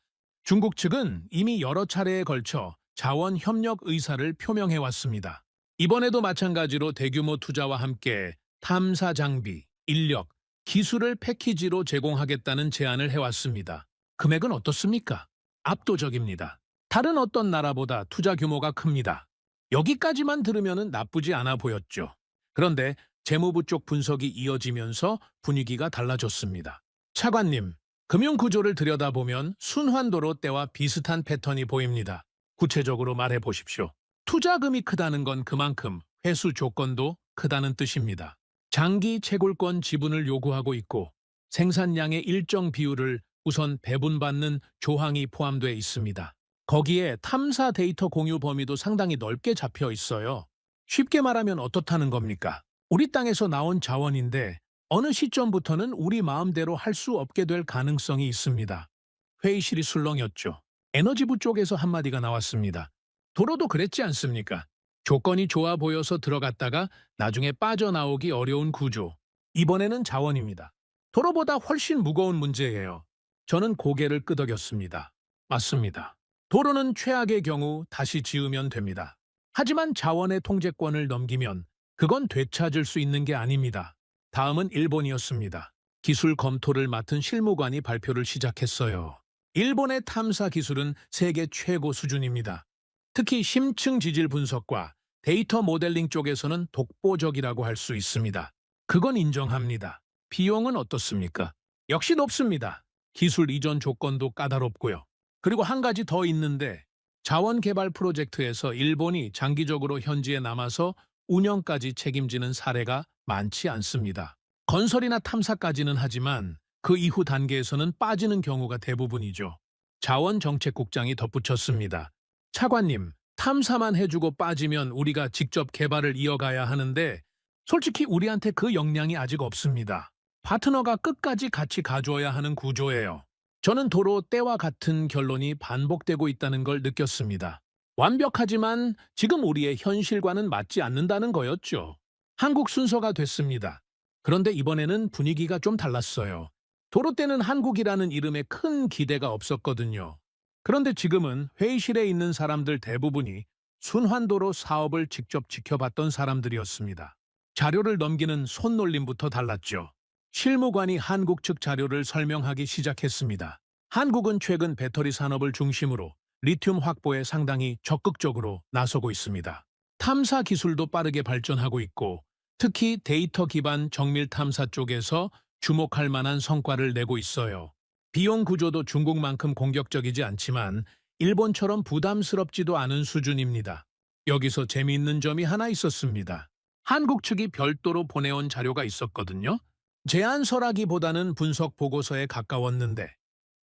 중국 측은 이미 여러 차례에 걸쳐 자원 협력 의사를 표명해 왔습니다. 이번에도 마찬가지로 대규모 투자와 함께 탐사 장비, 인력, 기술을 패키지로 제공하겠다는 제안을 해왔습니다. 금액은 어떻습니까? 압도적입니다. 다른 어떤 나라보다 투자 규모가 큽니다. 여기까지만 들으면 나쁘지 않아 보였죠. 그런데 재무부 쪽 분석이 이어지면서 분위기가 달라졌습니다. 차관님, 금융구조를 들여다보면 순환도로 때와 비슷한 패턴이 보입니다. 구체적으로 말해 보십시오. 투자금이 크다는 건 그만큼 회수 조건도 크다는 뜻입니다. 장기 채굴권 지분을 요구하고 있고 생산량의 일정 비율을 우선 배분받는 조항이 포함되어 있습니다. 거기에 탐사 데이터 공유 범위도 상당히 넓게 잡혀 있어요. 쉽게 말하면 어떻다는 겁니까? 우리 땅에서 나온 자원인데 어느 시점부터는 우리 마음대로 할 수 없게 될 가능성이 있습니다. 회의실이 술렁였죠. 에너지부 쪽에서 한마디가 나왔습니다. 도로도 그랬지 않습니까? 조건이 좋아 보여서 들어갔다가 나중에 빠져나오기 어려운 구조. 이번에는 자원입니다. 도로보다 훨씬 무거운 문제예요. 저는 고개를 끄덕였습니다. 맞습니다. 도로는 최악의 경우 다시 지으면 됩니다. 하지만 자원의 통제권을 넘기면 그건 되찾을 수 있는 게 아닙니다. 다음은 일본이었습니다. 기술 검토를 맡은 실무관이 발표를 시작했어요. 일본의 탐사 기술은 세계 최고 수준입니다. 특히 심층 지질 분석과 데이터 모델링 쪽에서는 독보적이라고 할 수 있습니다. 그건 인정합니다. 비용은 어떻습니까? 역시 높습니다. 기술 이전 조건도 까다롭고요. 그리고 한 가지 더 있는데 자원 개발 프로젝트에서 일본이 장기적으로 현지에 남아서 운영까지 책임지는 사례가 많지 않습니다. 건설이나 탐사까지는 하지만 그 이후 단계에서는 빠지는 경우가 대부분이죠. 자원정책국장이 덧붙였습니다. 차관님, 탐사만 해주고 빠지면 우리가 직접 개발을 이어가야 하는데 솔직히 우리한테 그 역량이 아직 없습니다. 파트너가 끝까지 같이 가줘야 하는 구조예요. 저는 도로 때와 같은 결론이 반복되고 있다는 걸 느꼈습니다. 완벽하지만 지금 우리의 현실과는 맞지 않는다는 거였죠. 한국 순서가 됐습니다. 그런데 이번에는 분위기가 좀 달랐어요. 도로 때는 한국이라는 이름에 큰 기대가 없었거든요. 그런데 지금은 회의실에 있는 사람들 대부분이 순환도로 사업을 직접 지켜봤던 사람들이었습니다. 자료를 넘기는 손놀림부터 달랐죠. 실무관이 한국 측 자료를 설명하기 시작했습니다. 한국은 최근 배터리 산업을 중심으로 리튬 확보에 상당히 적극적으로 나서고 있습니다. 탐사 기술도 빠르게 발전하고 있고 특히 데이터 기반 정밀 탐사 쪽에서 주목할 만한 성과를 내고 있어요. 비용 구조도 중국만큼 공격적이지 않지만 일본처럼 부담스럽지도 않은 수준입니다. 여기서 재미있는 점이 하나 있었습니다. 한국 측이 별도로 보내온 자료가 있었거든요. 제안서라기보다는 분석 보고서에 가까웠는데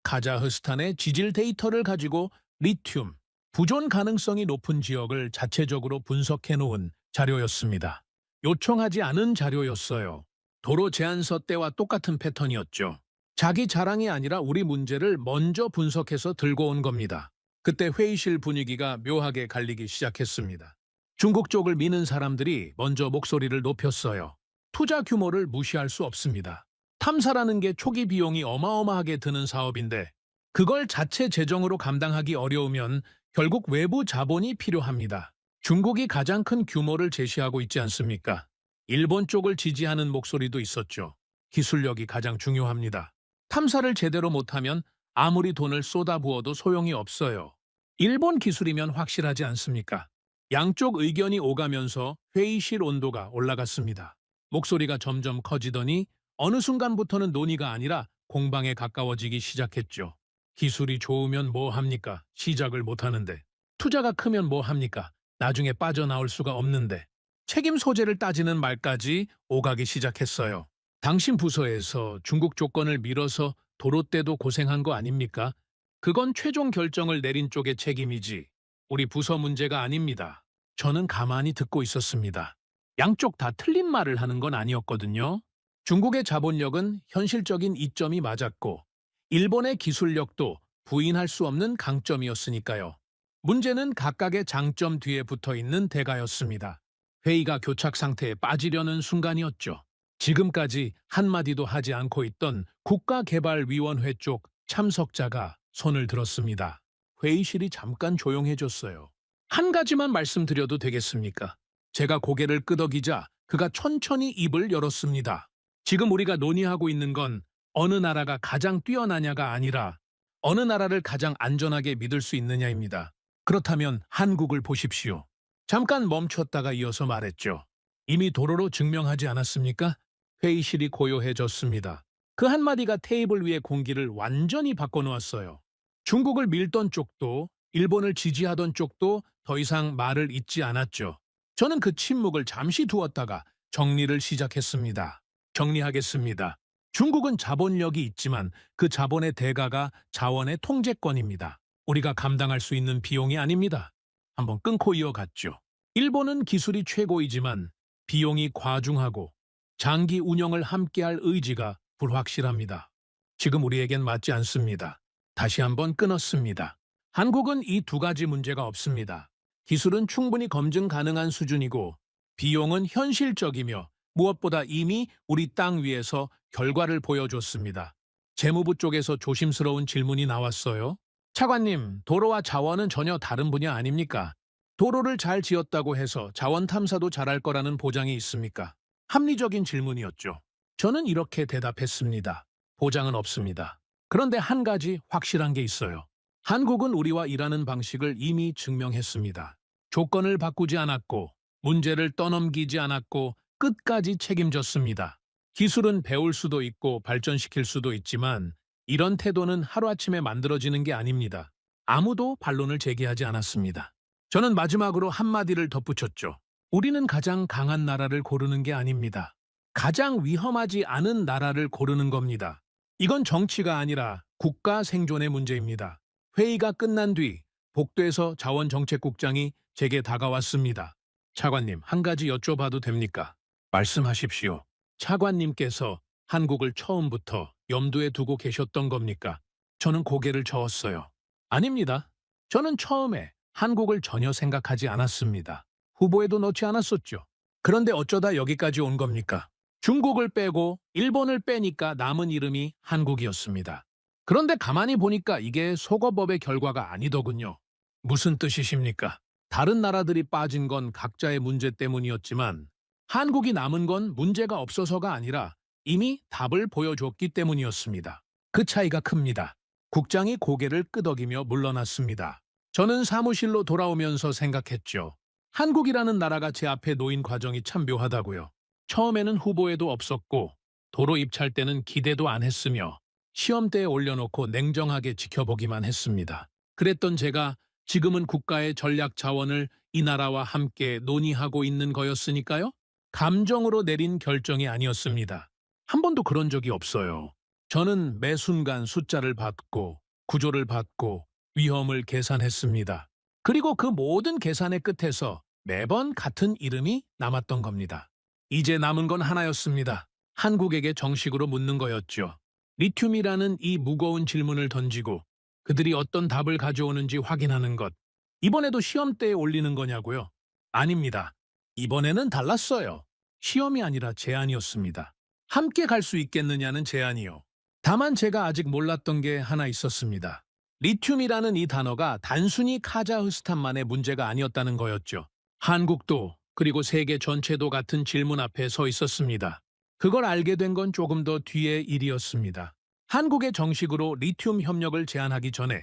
카자흐스탄의 지질 데이터를 가지고 리튬, 부존 가능성이 높은 지역을 자체적으로 분석해 놓은 자료였습니다. 요청하지 않은 자료였어요. 도로 제안서 때와 똑같은 패턴이었죠. 자기 자랑이 아니라 우리 문제를 먼저 분석해서 들고 온 겁니다. 그때 회의실 분위기가 묘하게 갈리기 시작했습니다. 중국 쪽을 미는 사람들이 먼저 목소리를 높였어요. 투자 규모를 무시할 수 없습니다. 탐사라는 게 초기 비용이 어마어마하게 드는 사업인데 그걸 자체 재정으로 감당하기 어려우면 결국 외부 자본이 필요합니다. 중국이 가장 큰 규모를 제시하고 있지 않습니까? 일본 쪽을 지지하는 목소리도 있었죠. 기술력이 가장 중요합니다. 탐사를 제대로 못하면 아무리 돈을 쏟아부어도 소용이 없어요. 일본 기술이면 확실하지 않습니까? 양쪽 의견이 오가면서 회의실 온도가 올라갔습니다. 목소리가 점점 커지더니 어느 순간부터는 논의가 아니라 공방에 가까워지기 시작했죠. 기술이 좋으면 뭐 합니까? 시작을 못하는데. 투자가 크면 뭐 합니까? 나중에 빠져나올 수가 없는데. 책임 소재를 따지는 말까지 오가기 시작했어요. 당신 부서에서 중국 조건을 밀어서 도로 때도 고생한 거 아닙니까? 그건 최종 결정을 내린 쪽의 책임이지 우리 부서 문제가 아닙니다. 저는 가만히 듣고 있었습니다. 양쪽 다 틀린 말을 하는 건 아니었거든요. 중국의 자본력은 현실적인 이점이 맞았고 일본의 기술력도 부인할 수 없는 강점이었으니까요. 문제는 각각의 장점 뒤에 붙어있는 대가였습니다. 회의가 교착 상태에 빠지려는 순간이었죠. 지금까지 한마디도 하지 않고 있던 국가개발위원회 쪽 참석자가 손을 들었습니다. 회의실이 잠깐 조용해졌어요. 한 가지만 말씀드려도 되겠습니까? 제가 고개를 끄덕이자 그가 천천히 입을 열었습니다. 지금 우리가 논의하고 있는 건 어느 나라가 가장 뛰어나냐가 아니라 어느 나라를 가장 안전하게 믿을 수 있느냐입니다. 그렇다면 한국을 보십시오. 잠깐 멈췄다가 이어서 말했죠. 이미 도로로 증명하지 않았습니까? 회의실이 고요해졌습니다. 그 한마디가 테이블 위의 공기를 완전히 바꿔놓았어요. 중국을 밀던 쪽도 일본을 지지하던 쪽도 더 이상 말을 잇지 않았죠. 저는 그 침묵을 잠시 두었다가 정리를 시작했습니다. 정리하겠습니다. 중국은 자본력이 있지만 그 자본의 대가가 자원의 통제권입니다. 우리가 감당할 수 있는 비용이 아닙니다. 한번 끊고 이어갔죠. 일본은 기술이 최고이지만 비용이 과중하고 장기 운영을 함께할 의지가 불확실합니다. 지금 우리에겐 맞지 않습니다. 다시 한번 끊었습니다. 한국은 이 두 가지 문제가 없습니다. 기술은 충분히 검증 가능한 수준이고 비용은 현실적이며 무엇보다 이미 우리 땅 위에서 결과를 보여줬습니다. 재무부 쪽에서 조심스러운 질문이 나왔어요. 차관님, 도로와 자원은 전혀 다른 분야 아닙니까? 도로를 잘 지었다고 해서 자원 탐사도 잘할 거라는 보장이 있습니까? 합리적인 질문이었죠. 저는 이렇게 대답했습니다. 보장은 없습니다. 그런데 한 가지 확실한 게 있어요. 한국은 우리와 일하는 방식을 이미 증명했습니다. 조건을 바꾸지 않았고 문제를 떠넘기지 않았고 끝까지 책임졌습니다. 기술은 배울 수도 있고 발전시킬 수도 있지만 이런 태도는 하루아침에 만들어지는 게 아닙니다. 아무도 반론을 제기하지 않았습니다. 저는 마지막으로 한마디를 덧붙였죠. 우리는 가장 강한 나라를 고르는 게 아닙니다. 가장 위험하지 않은 나라를 고르는 겁니다. 이건 정치가 아니라 국가 생존의 문제입니다. 회의가 끝난 뒤 복도에서 자원정책국장이 제게 다가왔습니다. 차관님, 한 가지 여쭤봐도 됩니까? 말씀하십시오. 차관님께서 한국을 처음부터 염두에 두고 계셨던 겁니까? 저는 고개를 저었어요. 아닙니다. 저는 처음에 한국을 전혀 생각하지 않았습니다. 후보에도 넣지 않았었죠. 그런데 어쩌다 여기까지 온 겁니까? 중국을 빼고 일본을 빼니까 남은 이름이 한국이었습니다. 그런데 가만히 보니까 이게 속어법의 결과가 아니더군요. 무슨 뜻이십니까? 다른 나라들이 빠진 건 각자의 문제 때문이었지만 한국이 남은 건 문제가 없어서가 아니라 이미 답을 보여줬기 때문이었습니다. 그 차이가 큽니다. 국장이 고개를 끄덕이며 물러났습니다. 저는 사무실로 돌아오면서 생각했죠. 한국이라는 나라가 제 앞에 놓인 과정이 참 묘하다고요. 처음에는 후보에도 없었고 도로 입찰 때는 기대도 안 했으며 시험대에 올려놓고 냉정하게 지켜보기만 했습니다. 그랬던 제가 지금은 국가의 전략 자원을 이 나라와 함께 논의하고 있는 거였으니까요. 감정으로 내린 결정이 아니었습니다. 한 번도 그런 적이 없어요. 저는 매 순간 숫자를 받고 구조를 받고 위험을 계산했습니다. 그리고 그 모든 계산의 끝에서 매번 같은 이름이 남았던 겁니다. 이제 남은 건 하나였습니다. 한국에게 정식으로 묻는 거였죠. 리튬이라는 이 무거운 질문을 던지고 그들이 어떤 답을 가져오는지 확인하는 것. 이번에도 시험대에 올리는 거냐고요? 아닙니다. 이번에는 달랐어요. 시험이 아니라 제안이었습니다. 함께 갈 수 있겠느냐는 제안이요. 다만 제가 아직 몰랐던 게 하나 있었습니다. 리튬이라는 이 단어가 단순히 카자흐스탄만의 문제가 아니었다는 거였죠. 한국도 그리고 세계 전체도 같은 질문 앞에 서 있었습니다. 그걸 알게 된 건 조금 더 뒤의 일이었습니다. 한국에 정식으로 리튬 협력을 제안하기 전에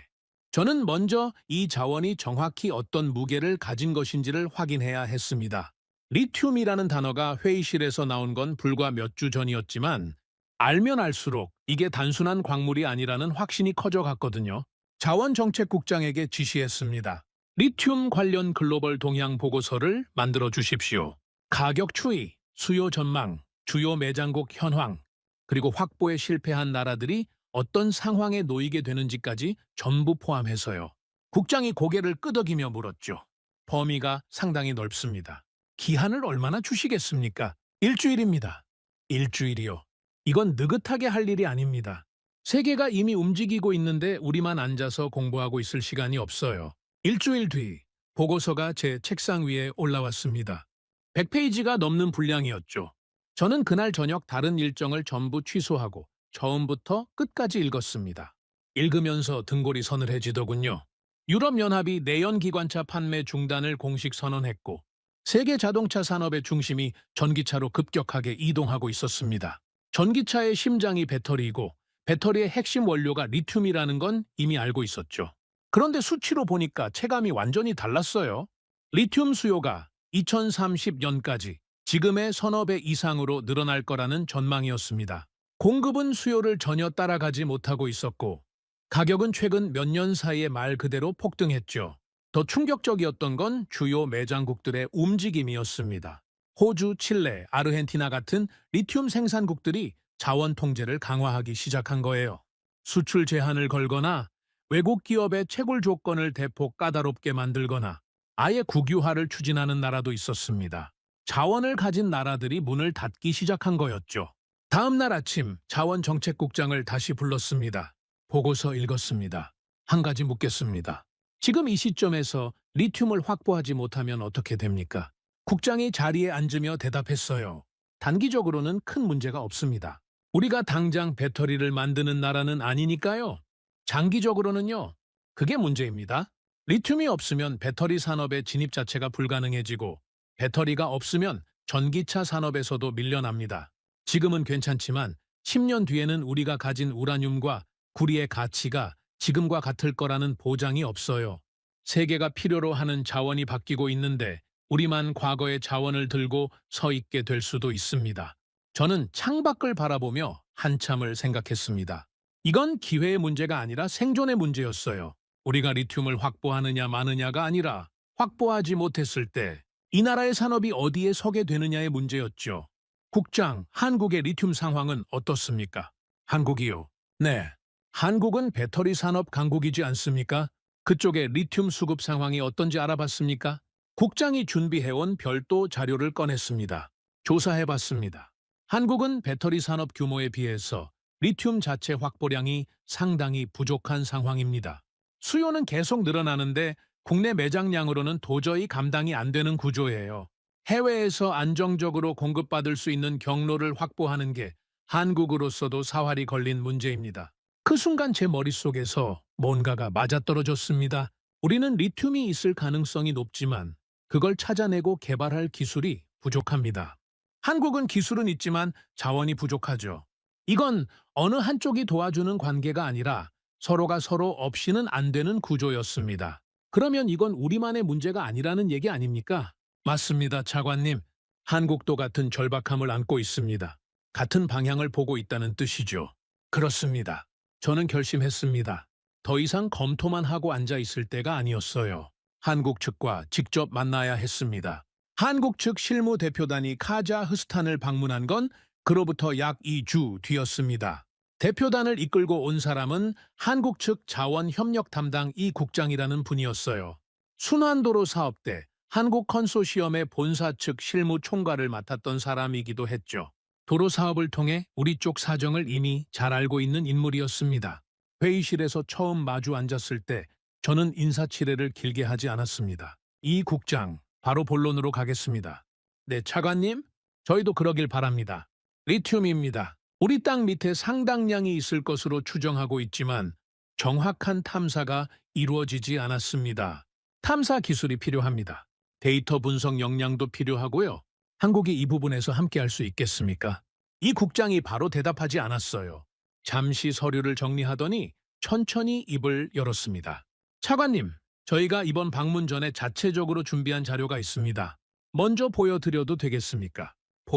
저는 먼저 이 자원이 정확히 어떤 무게를 가진 것인지를 확인해야 했습니다. 리튬이라는 단어가 회의실에서 나온 건 불과 몇 주 전이었지만 알면 알수록 이게 단순한 광물이 아니라는 확신이 커져갔거든요. 자원정책국장에게 지시했습니다. 리튬 관련 글로벌 동향 보고서를 만들어 주십시오. 가격 추이, 수요 전망, 주요 매장국 현황, 그리고 확보에 실패한 나라들이 어떤 상황에 놓이게 되는지까지 전부 포함해서요. 국장이 고개를 끄덕이며 물었죠. 범위가 상당히 넓습니다. 기한을 얼마나 주시겠습니까? 일주일입니다. 일주일이요. 이건 느긋하게 할 일이 아닙니다. 세계가 이미 움직이고 있는데 우리만 앉아서 공부하고 있을 시간이 없어요. 일주일 뒤 보고서가 제 책상 위에 올라왔습니다. 100페이지가 넘는 분량이었죠. 저는 그날 저녁 다른 일정을 전부 취소하고 처음부터 끝까지 읽었습니다. 읽으면서 등골이 서늘해지더군요. 유럽연합이 내연기관차 판매 중단을 공식 선언했고 세계 자동차 산업의 중심이 전기차로 급격하게 이동하고 있었습니다. 전기차의 심장이 배터리이고 배터리의 핵심 원료가 리튬이라는 건 이미 알고 있었죠. 그런데 수치로 보니까 체감이 완전히 달랐어요. 리튬 수요가 2030년까지 지금의 서너 배 이상으로 늘어날 거라는 전망이었습니다. 공급은 수요를 전혀 따라가지 못하고 있었고 가격은 최근 몇 년 사이에 말 그대로 폭등했죠. 더 충격적이었던 건 주요 매장국들의 움직임이었습니다. 호주, 칠레, 아르헨티나 같은 리튬 생산국들이 자원 통제를 강화하기 시작한 거예요. 수출 제한을 걸거나 외국 기업의 채굴 조건을 대폭 까다롭게 만들거나 아예 국유화를 추진하는 나라도 있었습니다. 자원을 가진 나라들이 문을 닫기 시작한 거였죠. 다음 날 아침 자원정책국장을 다시 불렀습니다. 보고서 읽었습니다. 한 가지 묻겠습니다. 지금 이 시점에서 리튬을 확보하지 못하면 어떻게 됩니까? 국장이 자리에 앉으며 대답했어요. 단기적으로는 큰 문제가 없습니다. 우리가 당장 배터리를 만드는 나라는 아니니까요. 장기적으로는요. 그게 문제입니다. 리튬이 없으면 배터리 산업의 진입 자체가 불가능해지고 배터리가 없으면 전기차 산업에서도 밀려납니다. 지금은 괜찮지만 10년 뒤에는 우리가 가진 우라늄과 구리의 가치가 지금과 같을 거라는 보장이 없어요. 세계가 필요로 하는 자원이 바뀌고 있는데 우리만 과거의 자원을 들고 서 있게 될 수도 있습니다. 저는 창밖을 바라보며 한참을 생각했습니다. 이건 기회의 문제가 아니라 생존의 문제였어요. 우리가 리튬을 확보하느냐 마느냐가 아니라 확보하지 못했을 때 이 나라의 산업이 어디에 서게 되느냐의 문제였죠. 국장, 한국의 리튬 상황은 어떻습니까? 한국이요. 네. 한국은 배터리 산업 강국이지 않습니까? 그쪽의 리튬 수급 상황이 어떤지 알아봤습니까? 국장이 준비해온 별도 자료를 꺼냈습니다. 조사해봤습니다. 한국은 배터리 산업 규모에 비해서 리튬 자체 확보량이 상당히 부족한 상황입니다. 수요는 계속 늘어나는데 국내 매장량으로는 도저히 감당이 안 되는 구조예요. 해외에서 안정적으로 공급받을 수 있는 경로를 확보하는 게 한국으로서도 사활이 걸린 문제입니다. 그 순간 제 머릿속에서 뭔가가 맞아떨어졌습니다. 우리는 리튬이 있을 가능성이 높지만 그걸 찾아내고 개발할 기술이 부족합니다. 한국은 기술은 있지만 자원이 부족하죠. 이건 어느 한쪽이 도와주는 관계가 아니라 서로가 서로 없이는 안 되는 구조였습니다. 그러면 이건 우리만의 문제가 아니라는 얘기 아닙니까? 맞습니다, 차관님. 한국도 같은 절박함을 안고 있습니다. 같은 방향을 보고 있다는 뜻이죠. 그렇습니다. 저는 결심했습니다. 더 이상 검토만 하고 앉아 있을 때가 아니었어요. 한국 측과 직접 만나야 했습니다. 한국 측 실무 대표단이 카자흐스탄을 방문한 건 그로부터 약 2주 뒤였습니다. 대표단을 이끌고 온 사람은 한국 측 자원 협력 담당 이 국장이라는 분이었어요. 순환도로 사업 때 한국 컨소시엄의 본사 측 실무 총괄을 맡았던 사람이기도 했죠. 도로 사업을 통해 우리 쪽 사정을 이미 잘 알고 있는 인물이었습니다. 회의실에서 처음 마주 앉았을 때 저는 인사치레를 길게 하지 않았습니다. 이 국장, 바로 본론으로 가겠습니다. 네, 차관님, 저희도 그러길 바랍니다. 리튬입니다. 우리 땅 밑에 상당량이 있을 것으로 추정하고 있지만 정확한 탐사가 이루어지지 않았습니다. 탐사 기술이 필요합니다. 데이터 분석 역량도 필요하고요. 한국이 이 부분에서 함께할 수 있겠습니까? 이 국장이 바로 대답하지 않았어요. 잠시 서류를 정리하더니 천천히 입을 열었습니다. 차관님, 저희가 이번 방문 전에 자체적으로 준비한 자료가 있습니다. 먼저 보여드려도 되겠습니까?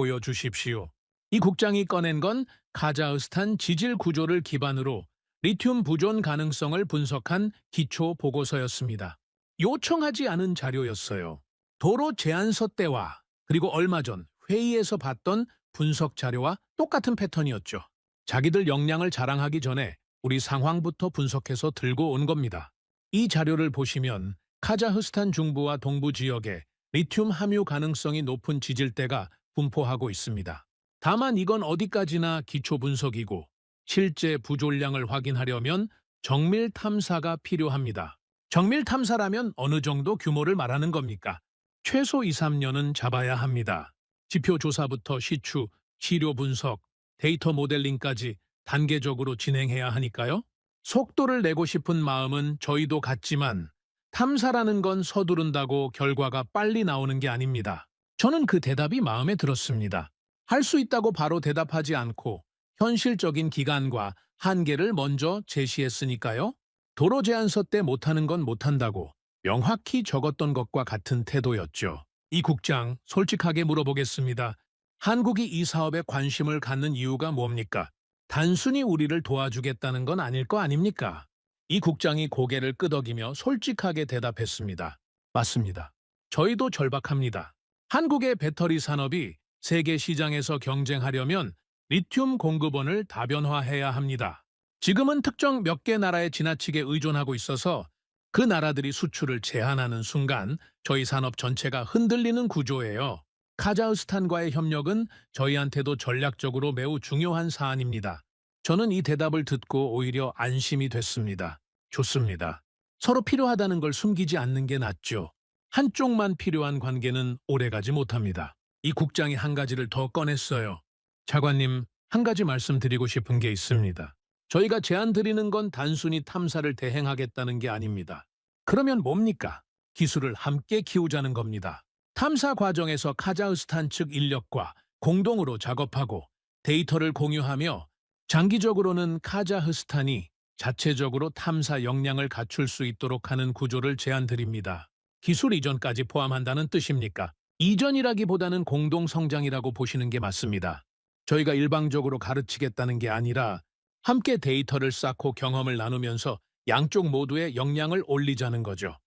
보여주십시오. 이 국장이 꺼낸 건 카자흐스탄 지질 구조를 기반으로 리튬 부존 가능성을 분석한 기초 보고서였습니다. 요청하지 않은 자료였어요. 도로 제안서 때와 그리고 얼마 전 회의에서 봤던 분석 자료와 똑같은 패턴이었죠. 자기들 역량을 자랑하기 전에 우리 상황부터 분석해서 들고 온 겁니다. 이 자료를 보시면 카자흐스탄 중부와 동부 지역에 리튬 함유 가능성이 높은 지질대가 분포하고 있습니다. 다만 이건 어디까지나 기초 분석이고 실제 부존량을 확인하려면 정밀 탐사가 필요합니다. 정밀 탐사라면 어느 정도 규모를 말하는 겁니까? 최소 2, 3년은 잡아야 합니다. 지표 조사부터 시추, 시료 분석, 데이터 모델링까지 단계적으로 진행해야 하니까요. 속도를 내고 싶은 마음은 저희도 같지만 탐사라는 건 서두른다고 결과가 빨리 나오는 게 아닙니다. 저는 그 대답이 마음에 들었습니다. 할 수 있다고 바로 대답하지 않고 현실적인 기간과 한계를 먼저 제시했으니까요. 도로 제안서 때 못하는 건 못한다고 명확히 적었던 것과 같은 태도였죠. 이 국장, 솔직하게 물어보겠습니다. 한국이 이 사업에 관심을 갖는 이유가 뭡니까? 단순히 우리를 도와주겠다는 건 아닐 거 아닙니까? 이 국장이 고개를 끄덕이며 솔직하게 대답했습니다. 맞습니다. 저희도 절박합니다. 한국의 배터리 산업이 세계 시장에서 경쟁하려면 리튬 공급원을 다변화해야 합니다. 지금은 특정 몇 개 나라에 지나치게 의존하고 있어서 그 나라들이 수출을 제한하는 순간 저희 산업 전체가 흔들리는 구조예요. 카자흐스탄과의 협력은 저희한테도 전략적으로 매우 중요한 사안입니다. 저는 이 대답을 듣고 오히려 안심이 됐습니다. 좋습니다. 서로 필요하다는 걸 숨기지 않는 게 낫죠. 한쪽만 필요한 관계는 오래가지 못합니다. 이 국장이 한 가지를 더 꺼냈어요. 차관님, 한 가지 말씀드리고 싶은 게 있습니다. 저희가 제안 드리는 건 단순히 탐사를 대행하겠다는 게 아닙니다. 그러면 뭡니까? 기술을 함께 키우자는 겁니다. 탐사 과정에서 카자흐스탄 측 인력과 공동으로 작업하고 데이터를 공유하며 장기적으로는 카자흐스탄이 자체적으로 탐사 역량을 갖출 수 있도록 하는 구조를 제안드립니다. 기술 이전까지 포함한다는 뜻입니까? 이전이라기보다는 공동 성장이라고 보시는 게 맞습니다. 저희가 일방적으로 가르치겠다는 게 아니라 함께 데이터를 쌓고 경험을 나누면서 양쪽 모두의 역량을 올리자는 거죠.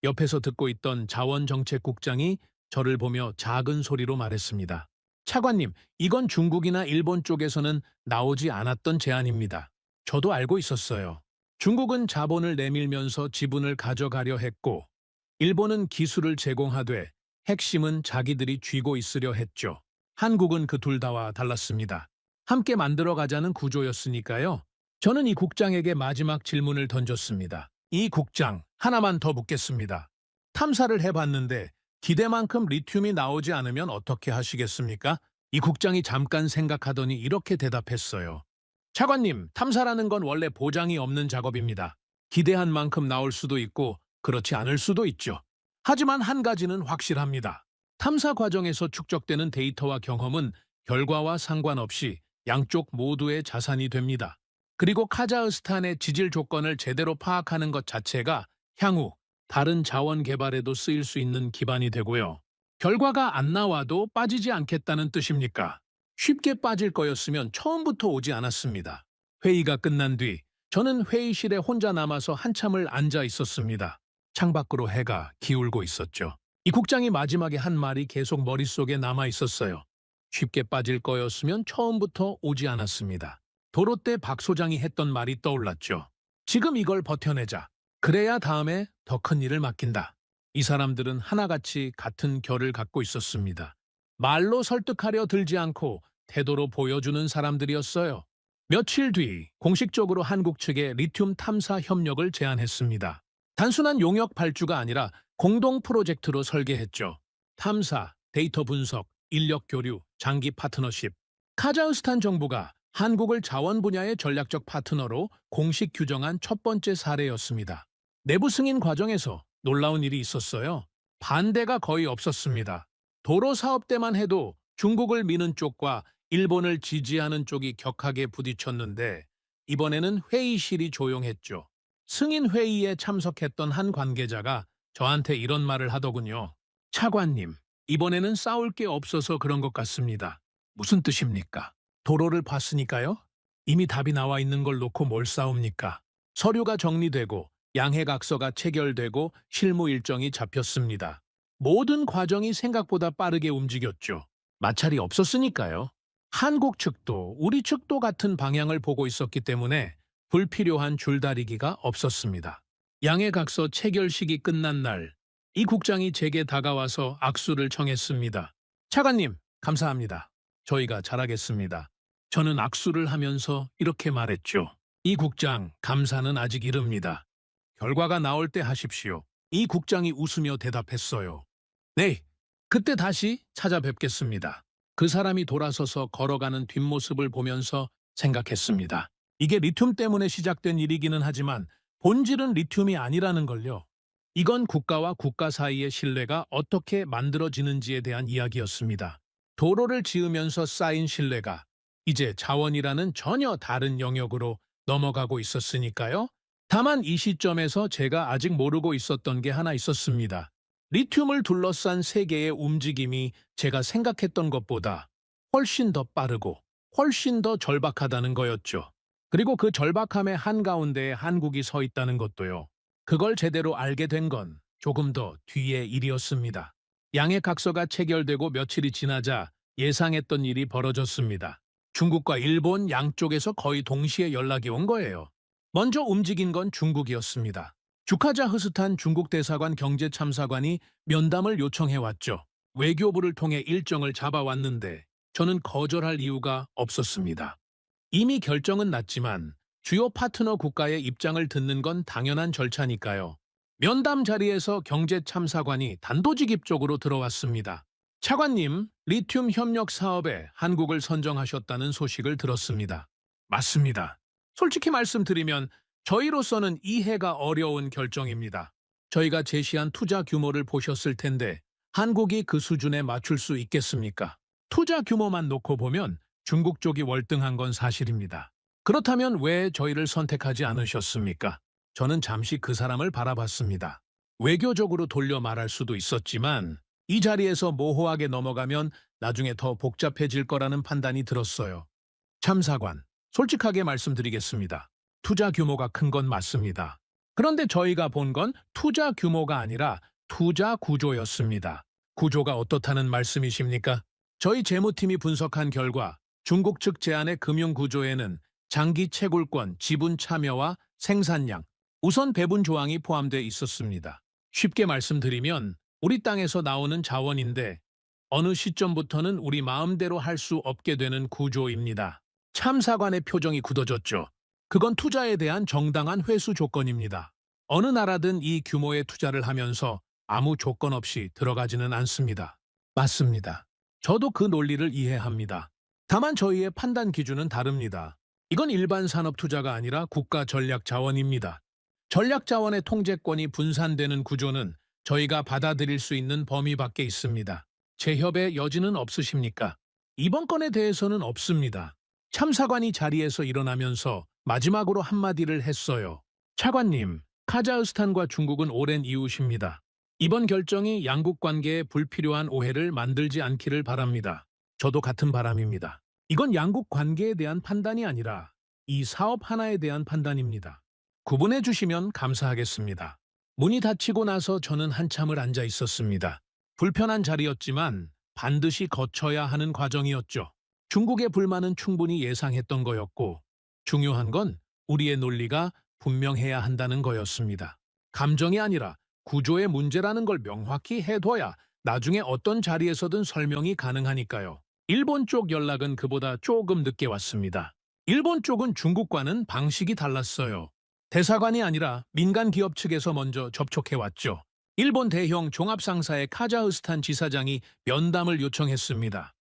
옆에서 듣고 있던 자원정책국장이 저를 보며 작은 소리로 말했습니다. 차관님, 이건 중국이나 일본 쪽에서는 나오지 않았던 제안입니다. 저도 알고 있었어요. 중국은 자본을 내밀면서 지분을 가져가려 했고, 일본은 기술을 제공하되 핵심은 자기들이 쥐고 있으려 했죠. 한국은 그 둘 다와 달랐습니다. 함께 만들어가자는 구조였으니까요. 저는 이 국장에게 마지막 질문을 던졌습니다. 이 국장, 하나만 더 묻겠습니다. 탐사를 해봤는데 기대만큼 리튬이 나오지 않으면 어떻게 하시겠습니까? 이 국장이 잠깐 생각하더니 이렇게 대답했어요. 차관님, 탐사라는 건 원래 보장이 없는 작업입니다. 기대한 만큼 나올 수도 있고 그렇지 않을 수도 있죠. 하지만 한 가지는 확실합니다. 탐사 과정에서 축적되는 데이터와 경험은 결과와 상관없이 양쪽 모두의 자산이 됩니다. 그리고 카자흐스탄의 지질 조건을 제대로 파악하는 것 자체가 향후 다른 자원 개발에도 쓰일 수 있는 기반이 되고요. 결과가 안 나와도 빠지지 않겠다는 뜻입니까? 쉽게 빠질 거였으면 처음부터 오지 않았습니다. 회의가 끝난 뒤 저는 회의실에 혼자 남아서 한참을 앉아 있었습니다. 창밖으로 해가 기울고 있었죠. 이 국장이 마지막에 한 말이 계속 머릿속에 남아 있었어요. 쉽게 빠질 거였으면 처음부터 오지 않았습니다. 도로 때 박 소장이 했던 말이 떠올랐죠. 지금 이걸 버텨내자. 그래야 다음에 더 큰 일을 맡긴다. 이 사람들은 하나같이 같은 결을 갖고 있었습니다. 말로 설득하려 들지 않고 태도로 보여주는 사람들이었어요. 며칠 뒤 공식적으로 한국 측에 리튬 탐사 협력을 제안했습니다. 단순한 용역 발주가 아니라 공동 프로젝트로 설계했죠. 탐사, 데이터 분석, 인력 교류, 장기 파트너십. 카자흐스탄 정부가 한국을 자원 분야의 전략적 파트너로 공식 규정한 첫 번째 사례였습니다. 내부 승인 과정에서 놀라운 일이 있었어요. 반대가 거의 없었습니다. 도로 사업 때만 해도 중국을 미는 쪽과 일본을 지지하는 쪽이 격하게 부딪혔는데 이번에는 회의실이 조용했죠. 승인 회의에 참석했던 한 관계자가 저한테 이런 말을 하더군요. 차관님, 이번에는 싸울 게 없어서 그런 것 같습니다. 무슨 뜻입니까? 도로를 봤으니까요? 이미 답이 나와 있는 걸 놓고 뭘 싸웁니까? 서류가 정리되고 양해각서가 체결되고 실무 일정이 잡혔습니다. 모든 과정이 생각보다 빠르게 움직였죠. 마찰이 없었으니까요. 한국 측도 우리 측도 같은 방향을 보고 있었기 때문에 불필요한 줄다리기가 없었습니다. 양해각서 체결식이 끝난 날, 이 국장이 제게 다가와서 악수를 청했습니다. 차관님, 감사합니다. 저희가 잘하겠습니다. 저는 악수를 하면서 이렇게 말했죠. 이 국장, 감사는 아직 이릅니다. 결과가 나올 때 하십시오. 이 국장이 웃으며 대답했어요. 네, 그때 다시 찾아뵙겠습니다. 그 사람이 돌아서서 걸어가는 뒷모습을 보면서 생각했습니다. 이게 리튬 때문에 시작된 일이기는 하지만 본질은 리튬이 아니라는 걸요. 이건 국가와 국가 사이의 신뢰가 어떻게 만들어지는지에 대한 이야기였습니다. 도로를 지으면서 쌓인 신뢰가 이제 자원이라는 전혀 다른 영역으로 넘어가고 있었으니까요. 다만 이 시점에서 제가 아직 모르고 있었던 게 하나 있었습니다. 리튬을 둘러싼 세계의 움직임이 제가 생각했던 것보다 훨씬 더 빠르고 훨씬 더 절박하다는 거였죠. 그리고 그 절박함의 한가운데에 한국이 서 있다는 것도요. 그걸 제대로 알게 된 건 조금 더 뒤의 일이었습니다. 양해각서가 체결되고 며칠이 지나자 예상했던 일이 벌어졌습니다. 중국과 일본 양쪽에서 거의 동시에 연락이 온 거예요. 먼저 움직인 건 중국이었습니다. 주카자흐스탄 중국 대사관 경제참사관이 면담을 요청해왔죠. 외교부를 통해 일정을 잡아왔는데 저는 거절할 이유가 없었습니다. 이미 결정은 났지만 주요 파트너 국가의 입장을 듣는 건 당연한 절차니까요. 면담 자리에서 경제참사관이 단도직입적으로 들어왔습니다. 차관님, 리튬 협력 사업에 한국을 선정하셨다는 소식을 들었습니다. 맞습니다. 솔직히 말씀드리면 저희로서는 이해가 어려운 결정입니다. 저희가 제시한 투자 규모를 보셨을 텐데 한국이 그 수준에 맞출 수 있겠습니까? 투자 규모만 놓고 보면 중국 쪽이 월등한 건 사실입니다. 그렇다면 왜 저희를 선택하지 않으셨습니까? 저는 잠시 그 사람을 바라봤습니다. 외교적으로 돌려 말할 수도 있었지만 이 자리에서 모호하게 넘어가면 나중에 더 복잡해질 거라는 판단이 들었어요. 참사관, 솔직하게 말씀드리겠습니다. 투자 규모가 큰 건 맞습니다. 그런데 저희가 본 건 투자 규모가 아니라 투자 구조였습니다. 구조가 어떻다는 말씀이십니까? 저희 재무팀이 분석한 결과 중국 측 제안의 금융 구조에는 장기 채굴권, 지분 참여와 생산량, 우선 배분 조항이 포함되어 있었습니다. 쉽게 말씀드리면 우리 땅에서 나오는 자원인데 어느 시점부터는 우리 마음대로 할 수 없게 되는 구조입니다. 참사관의 표정이 굳어졌죠. 그건 투자에 대한 정당한 회수 조건입니다. 어느 나라든 이 규모의 투자를 하면서 아무 조건 없이 들어가지는 않습니다. 맞습니다. 저도 그 논리를 이해합니다. 다만 저희의 판단 기준은 다릅니다. 이건 일반 산업 투자가 아니라 국가 전략 자원입니다. 전략 자원의 통제권이 분산되는 구조는 저희가 받아들일 수 있는 범위 밖에 있습니다. 재협의 여지는 없으십니까? 이번 건에 대해서는 없습니다. 참사관이 자리에서 일어나면서 마지막으로 한마디를 했어요. 차관님, 카자흐스탄과 중국은 오랜 이웃입니다. 이번 결정이 양국 관계에 불필요한 오해를 만들지 않기를 바랍니다. 저도 같은 바람입니다. 이건 양국 관계에 대한 판단이 아니라 이 사업 하나에 대한 판단입니다. 구분해 주시면 감사하겠습니다. 문이 닫히고 나서 저는 한참을 앉아 있었습니다. 불편한 자리였지만 반드시 거쳐야 하는 과정이었죠. 중국의 불만은 충분히 예상했던 거였고 중요한 건 우리의 논리가 분명해야 한다는 거였습니다. 감정이 아니라 구조의 문제라는 걸 명확히 해둬야 나중에 어떤 자리에서든 설명이 가능하니까요. 일본 쪽 연락은 그보다 조금 늦게 왔습니다. 일본 쪽은 중국과는 방식이 달랐어요. 대사관이 아니라 민간 기업 측에서 먼저 접촉해왔죠. 일본 대형 종합상사의 카자흐스탄 지사장이 면담을 요청했습니다.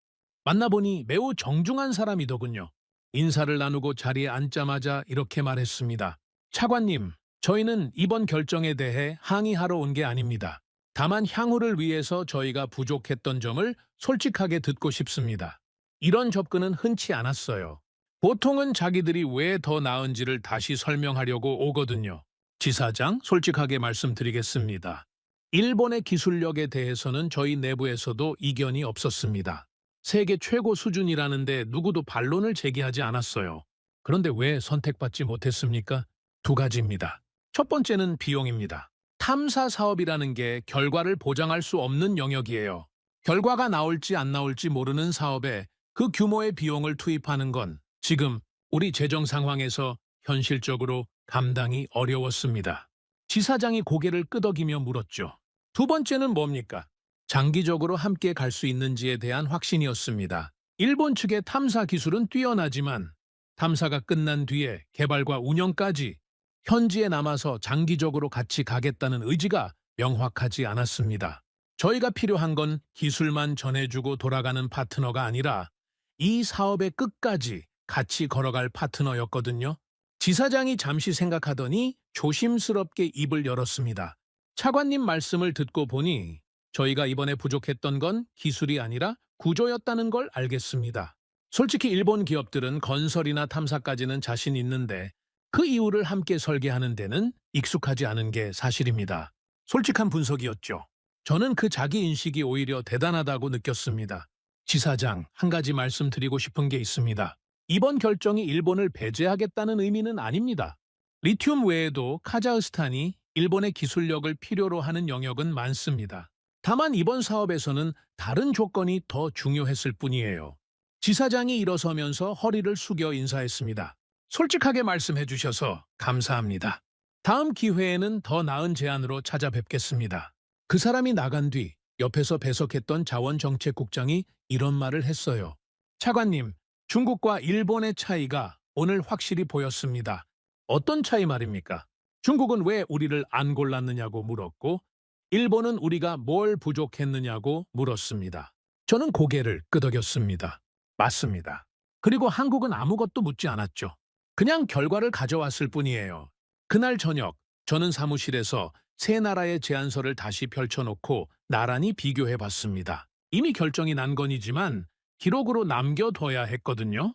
만나보니 매우 정중한 사람이더군요. 인사를 나누고 자리에 앉자마자 이렇게 말했습니다. 차관님, 저희는 이번 결정에 대해 항의하러 온 게 아닙니다. 다만 향후를 위해서 저희가 부족했던 점을 솔직하게 듣고 싶습니다. 이런 접근은 흔치 않았어요. 보통은 자기들이 왜 더 나은지를 다시 설명하려고 오거든요. 지사장, 솔직하게 말씀드리겠습니다. 일본의 기술력에 대해서는 저희 내부에서도 이견이 없었습니다. 세계 최고 수준이라는데 누구도 반론을 제기하지 않았어요. 그런데 왜 선택받지 못했습니까? 두 가지입니다. 첫 번째는 비용입니다. 탐사 사업이라는 게 결과를 보장할 수 없는 영역이에요. 결과가 나올지 안 나올지 모르는 사업에 그 규모의 비용을 투입하는 건 지금 우리 재정 상황에서 현실적으로 감당이 어려웠습니다. 지사장이 고개를 끄덕이며 물었죠. 두 번째는 뭡니까? 장기적으로 함께 갈 수 있는지에 대한 확신이었습니다. 일본 측의 탐사 기술은 뛰어나지만 탐사가 끝난 뒤에 개발과 운영까지 현지에 남아서 장기적으로 같이 가겠다는 의지가 명확하지 않았습니다. 저희가 필요한 건 기술만 전해주고 돌아가는 파트너가 아니라 이 사업의 끝까지 같이 걸어갈 파트너였거든요. 지사장이 잠시 생각하더니 조심스럽게 입을 열었습니다. 차관님 말씀을 듣고 보니 저희가 이번에 부족했던 건 기술이 아니라 구조였다는 걸 알겠습니다. 솔직히 일본 기업들은 건설이나 탐사까지는 자신 있는데 그 이유를 함께 설계하는 데는 익숙하지 않은 게 사실입니다. 솔직한 분석이었죠. 저는 그 자기인식이 오히려 대단하다고 느꼈습니다. 지사장, 한 가지 말씀드리고 싶은 게 있습니다. 이번 결정이 일본을 배제하겠다는 의미는 아닙니다. 리튬 외에도 카자흐스탄이 일본의 기술력을 필요로 하는 영역은 많습니다. 다만 이번 사업에서는 다른 조건이 더 중요했을 뿐이에요. 지사장이 일어서면서 허리를 숙여 인사했습니다. 솔직하게 말씀해 주셔서 감사합니다. 다음 기회에는 더 나은 제안으로 찾아뵙겠습니다. 그 사람이 나간 뒤 옆에서 배석했던 자원정책국장이 이런 말을 했어요. 차관님, 중국과 일본의 차이가 오늘 확실히 보였습니다. 어떤 차이 말입니까? 중국은 왜 우리를 안 골랐느냐고 물었고 일본은 우리가 뭘 부족했느냐고 물었습니다. 저는 고개를 끄덕였습니다. 맞습니다. 그리고 한국은 아무것도 묻지 않았죠. 그냥 결과를 가져왔을 뿐이에요. 그날 저녁 저는 사무실에서 세 나라의 제안서를 다시 펼쳐놓고 나란히 비교해봤습니다. 이미 결정이 난 건이지만 기록으로 남겨둬야 했거든요.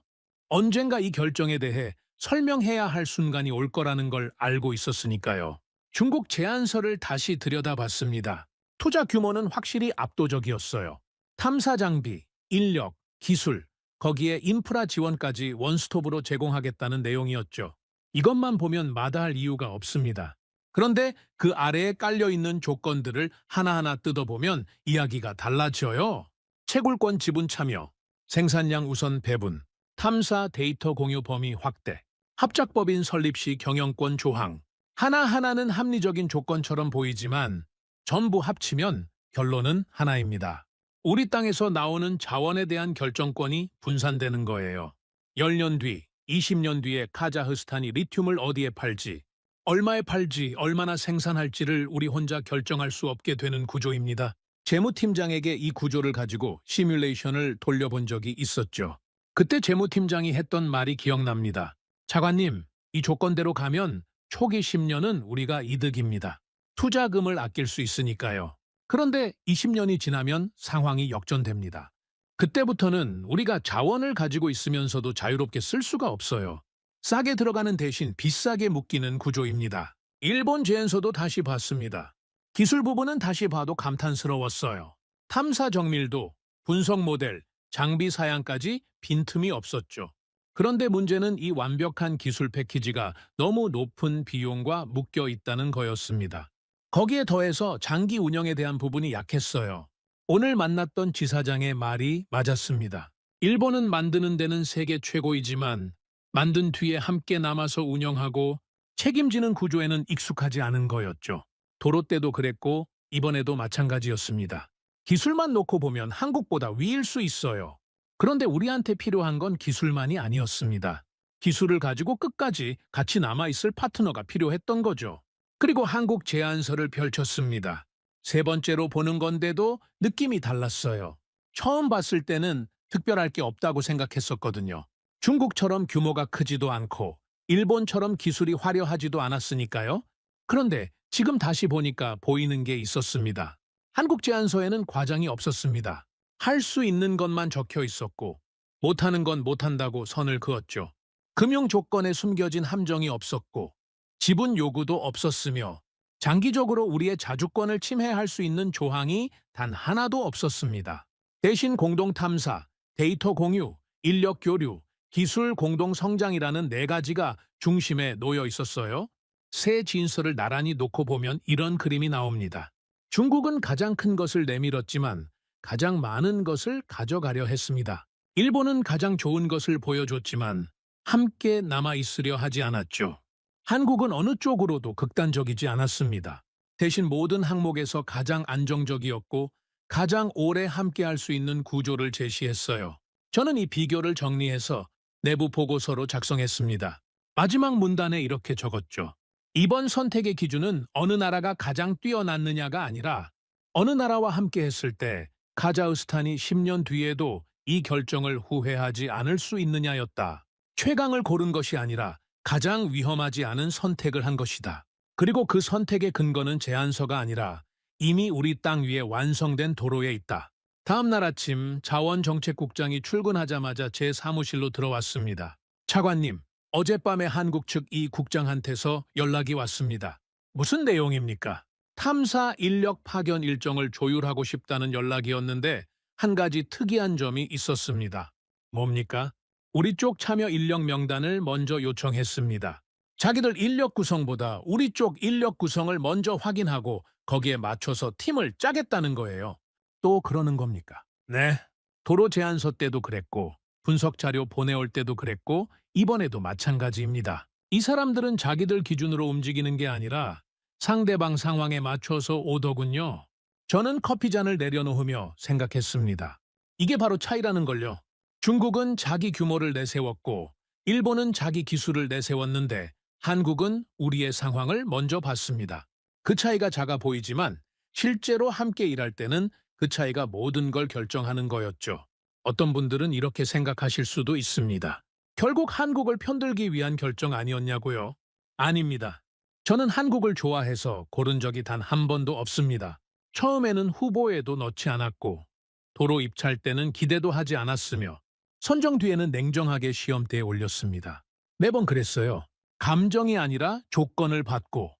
언젠가 이 결정에 대해 설명해야 할 순간이 올 거라는 걸 알고 있었으니까요. 중국 제안서를 다시 들여다봤습니다. 투자 규모는 확실히 압도적이었어요. 탐사 장비, 인력, 기술, 거기에 인프라 지원까지 원스톱으로 제공하겠다는 내용이었죠. 이것만 보면 마다할 이유가 없습니다. 그런데 그 아래에 깔려있는 조건들을 하나하나 뜯어보면 이야기가 달라져요. 채굴권 지분 참여, 생산량 우선 배분, 탐사 데이터 공유 범위 확대, 합작법인 설립 시 경영권 조항. 하나하나는 합리적인 조건처럼 보이지만 전부 합치면 결론은 하나입니다. 우리 땅에서 나오는 자원에 대한 결정권이 분산되는 거예요. 10년 뒤, 20년 뒤에 카자흐스탄이 리튬을 어디에 팔지, 얼마에 팔지, 얼마나 생산할지를 우리 혼자 결정할 수 없게 되는 구조입니다. 재무팀장에게 이 구조를 가지고 시뮬레이션을 돌려본 적이 있었죠. 그때 재무팀장이 했던 말이 기억납니다. 차관님, 이 조건대로 가면 초기 10년은 우리가 이득입니다. 투자금을 아낄 수 있으니까요. 그런데 20년이 지나면 상황이 역전됩니다. 그때부터는 우리가 자원을 가지고 있으면서도 자유롭게 쓸 수가 없어요. 싸게 들어가는 대신 비싸게 묶이는 구조입니다. 일본 제안서도 다시 봤습니다. 기술 부분은 다시 봐도 감탄스러웠어요. 탐사 정밀도, 분석 모델, 장비 사양까지 빈틈이 없었죠. 그런데 문제는 이 완벽한 기술 패키지가 너무 높은 비용과 묶여 있다는 거였습니다. 거기에 더해서 장기 운영에 대한 부분이 약했어요. 오늘 만났던 지사장의 말이 맞았습니다. 일본은 만드는 데는 세계 최고이지만 만든 뒤에 함께 남아서 운영하고 책임지는 구조에는 익숙하지 않은 거였죠. 도로 때도 그랬고 이번에도 마찬가지였습니다. 기술만 놓고 보면 한국보다 위일 수 있어요. 그런데 우리한테 필요한 건 기술만이 아니었습니다. 기술을 가지고 끝까지 같이 남아있을 파트너가 필요했던 거죠. 그리고 한국 제안서를 펼쳤습니다. 세 번째로 보는 건데도 느낌이 달랐어요. 처음 봤을 때는 특별할 게 없다고 생각했었거든요. 중국처럼 규모가 크지도 않고 일본처럼 기술이 화려하지도 않았으니까요. 그런데 지금 다시 보니까 보이는 게 있었습니다. 한국 제안서에는 과장이 없었습니다. 할 수 있는 것만 적혀 있었고 못하는 건 못한다고 선을 그었죠. 금융 조건에 숨겨진 함정이 없었고 지분 요구도 없었으며 장기적으로 우리의 자주권을 침해할 수 있는 조항이 단 하나도 없었습니다. 대신 공동 탐사, 데이터 공유, 인력 교류, 기술 공동 성장이라는 네 가지가 중심에 놓여 있었어요. 새 진서를 나란히 놓고 보면 이런 그림이 나옵니다. 중국은 가장 큰 것을 내밀었지만 가장 많은 것을 가져가려 했습니다. 일본은 가장 좋은 것을 보여줬지만 함께 남아있으려 하지 않았죠. 한국은 어느 쪽으로도 극단적이지 않았습니다. 대신 모든 항목에서 가장 안정적이었고 가장 오래 함께할 수 있는 구조를 제시했어요. 저는 이 비교를 정리해서 내부 보고서로 작성했습니다. 마지막 문단에 이렇게 적었죠. 이번 선택의 기준은 어느 나라가 가장 뛰어났느냐가 아니라 어느 나라와 함께했을 때 카자흐스탄이 10년 뒤에도 이 결정을 후회하지 않을 수 있느냐였다. 최강을 고른 것이 아니라 가장 위험하지 않은 선택을 한 것이다. 그리고 그 선택의 근거는 제안서가 아니라 이미 우리 땅 위에 완성된 도로에 있다. 다음 날 아침 자원정책국장이 출근하자마자 제 사무실로 들어왔습니다. 차관님, 어젯밤에 한국 측 이 국장한테서 연락이 왔습니다. 무슨 내용입니까? 탐사 인력 파견 일정을 조율하고 싶다는 연락이었는데 한 가지 특이한 점이 있었습니다. 뭡니까? 우리 쪽 참여 인력 명단을 먼저 요청했습니다. 자기들 인력 구성보다 우리 쪽 인력 구성을 먼저 확인하고 거기에 맞춰서 팀을 짜겠다는 거예요. 또 그러는 겁니까? 네. 도로 제안서 때도 그랬고 분석 자료 보내올 때도 그랬고 이번에도 마찬가지입니다. 이 사람들은 자기들 기준으로 움직이는 게 아니라 상대방 상황에 맞춰서 오더군요. 저는 커피잔을 내려놓으며 생각했습니다. 이게 바로 차이라는 걸요. 중국은 자기 규모를 내세웠고 일본은 자기 기술을 내세웠는데 한국은 우리의 상황을 먼저 봤습니다. 그 차이가 작아 보이지만 실제로 함께 일할 때는 그 차이가 모든 걸 결정하는 거였죠. 어떤 분들은 이렇게 생각하실 수도 있습니다. 결국 한국을 편들기 위한 결정 아니었냐고요? 아닙니다. 저는 한국을 좋아해서 고른 적이 단 한 번도 없습니다. 처음에는 후보에도 넣지 않았고 도로 입찰 때는 기대도 하지 않았으며 선정 뒤에는 냉정하게 시험대에 올렸습니다. 매번 그랬어요. 감정이 아니라 조건을 받고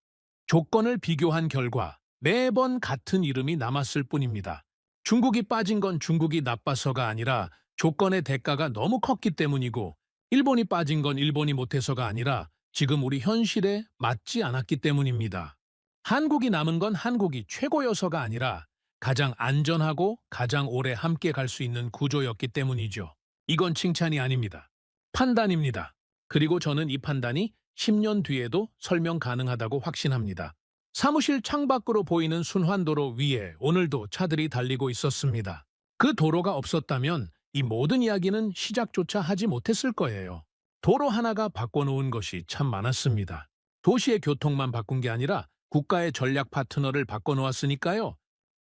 조건을 비교한 결과 매번 같은 이름이 남았을 뿐입니다. 중국이 빠진 건 중국이 나빠서가 아니라 조건의 대가가 너무 컸기 때문이고 일본이 빠진 건 일본이 못해서가 아니라 지금 우리 현실에 맞지 않았기 때문입니다. 한국이 남은 건 한국이 최고여서가 아니라 가장 안전하고 가장 오래 함께 갈 수 있는 구조였기 때문이죠. 이건 칭찬이 아닙니다. 판단입니다. 그리고 저는 이 판단이 10년 뒤에도 설명 가능하다고 확신합니다. 사무실 창밖으로 보이는 순환도로 위에 오늘도 차들이 달리고 있었습니다. 그 도로가 없었다면 이 모든 이야기는 시작조차 하지 못했을 거예요. 도로 하나가 바꿔놓은 것이 참 많았습니다. 도시의 교통만 바꾼 게 아니라 국가의 전략 파트너를 바꿔놓았으니까요.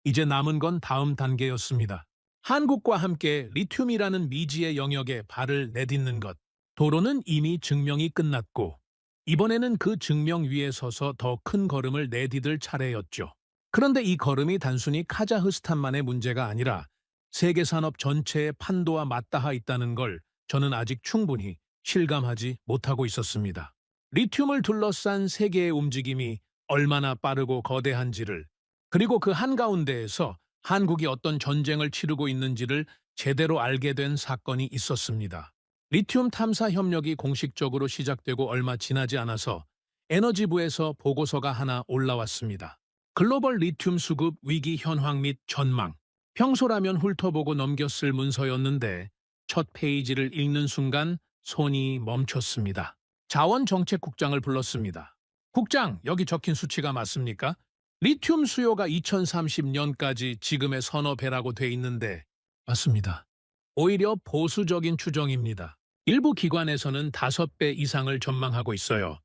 이제 남은 건 다음 단계였습니다. 한국과 함께 리튬이라는 미지의 영역에 발을 내딛는 것. 도로는 이미 증명이 끝났고 이번에는 그 증명 위에 서서 더 큰 걸음을 내디딜 차례였죠. 그런데 이 걸음이 단순히 카자흐스탄만의 문제가 아니라 세계 산업 전체의 판도와 맞닿아 있다는 걸 저는 아직 충분히 실감하지 못하고 있었습니다. 리튬을 둘러싼 세계의 움직임이 얼마나 빠르고 거대한지를, 그리고 그 한가운데에서 한국이 어떤 전쟁을 치르고 있는지를 제대로 알게 된 사건이 있었습니다. 리튬 탐사 협력이 공식적으로 시작되고 얼마 지나지 않아서 에너지부에서 보고서가 하나 올라왔습니다. 글로벌 리튬 수급 위기 현황 및 전망. 평소라면 훑어보고 넘겼을 문서였는데 첫 페이지를 읽는 순간 손이 멈췄습니다. 자원정책국장을 불렀습니다. 국장, 여기 적힌 수치가 맞습니까? 리튬 수요가 2030년까지 지금의 서너 배라고 돼 있는데 맞습니다. 오히려 보수적인 추정입니다. 일부 기관에서는 5배 이상을 전망하고 있어요.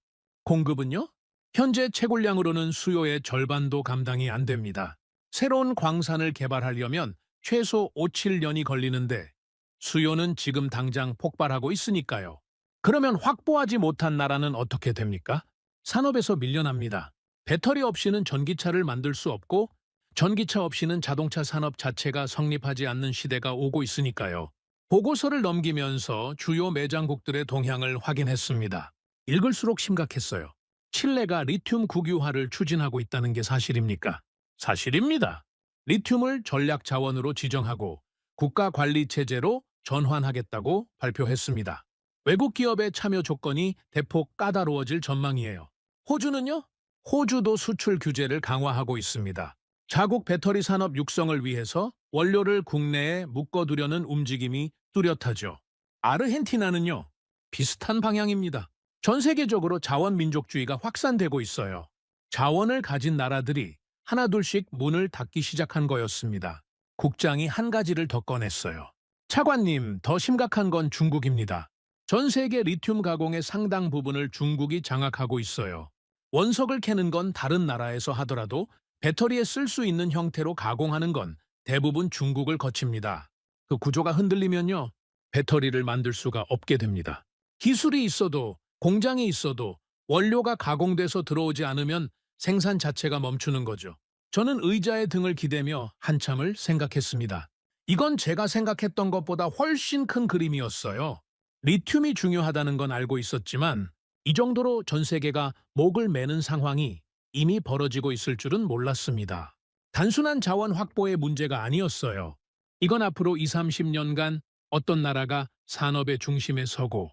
공급은요? 현재 채굴량으로는 수요의 절반도 감당이 안 됩니다. 새로운 광산을 개발하려면 최소 5, 7년이 걸리는데 수요는 지금 당장 폭발하고 있으니까요. 그러면 확보하지 못한 나라는 어떻게 됩니까? 산업에서 밀려납니다. 배터리 없이는 전기차를 만들 수 없고 전기차 없이는 자동차 산업 자체가 성립하지 않는 시대가 오고 있으니까요. 보고서를 넘기면서 주요 매장국들의 동향을 확인했습니다. 읽을수록 심각했어요. 칠레가 리튬 국유화를 추진하고 있다는 게 사실입니까? 사실입니다. 리튬을 전략 자원으로 지정하고 국가 관리 체제로 전환하겠다고 발표했습니다. 외국 기업의 참여 조건이 대폭 까다로워질 전망이에요. 호주는요? 호주도 수출 규제를 강화하고 있습니다. 자국 배터리 산업 육성을 위해서 원료를 국내에 묶어두려는 움직임이 뚜렷하죠. 아르헨티나는요? 비슷한 방향입니다. 전 세계적으로 자원 민족주의가 확산되고 있어요. 자원을 가진 나라들이 하나둘씩 문을 닫기 시작한 거였습니다. 국장이 한 가지를 더 꺼냈어요. 차관님, 더 심각한 건 중국입니다. 전 세계 리튬 가공의 상당 부분을 중국이 장악하고 있어요. 원석을 캐는 건 다른 나라에서 하더라도 배터리에 쓸 수 있는 형태로 가공하는 건 대부분 중국을 거칩니다. 그 구조가 흔들리면요, 배터리를 만들 수가 없게 됩니다. 기술이 있어도 공장이 있어도 원료가 가공돼서 들어오지 않으면 생산 자체가 멈추는 거죠. 저는 의자의 등을 기대며 한참을 생각했습니다. 이건 제가 생각했던 것보다 훨씬 큰 그림이었어요. 리튬이 중요하다는 건 알고 있었지만 이 정도로 전 세계가 목을 매는 상황이 이미 벌어지고 있을 줄은 몰랐습니다. 단순한 자원 확보의 문제가 아니었어요. 이건 앞으로 20, 30년간 어떤 나라가 산업의 중심에 서고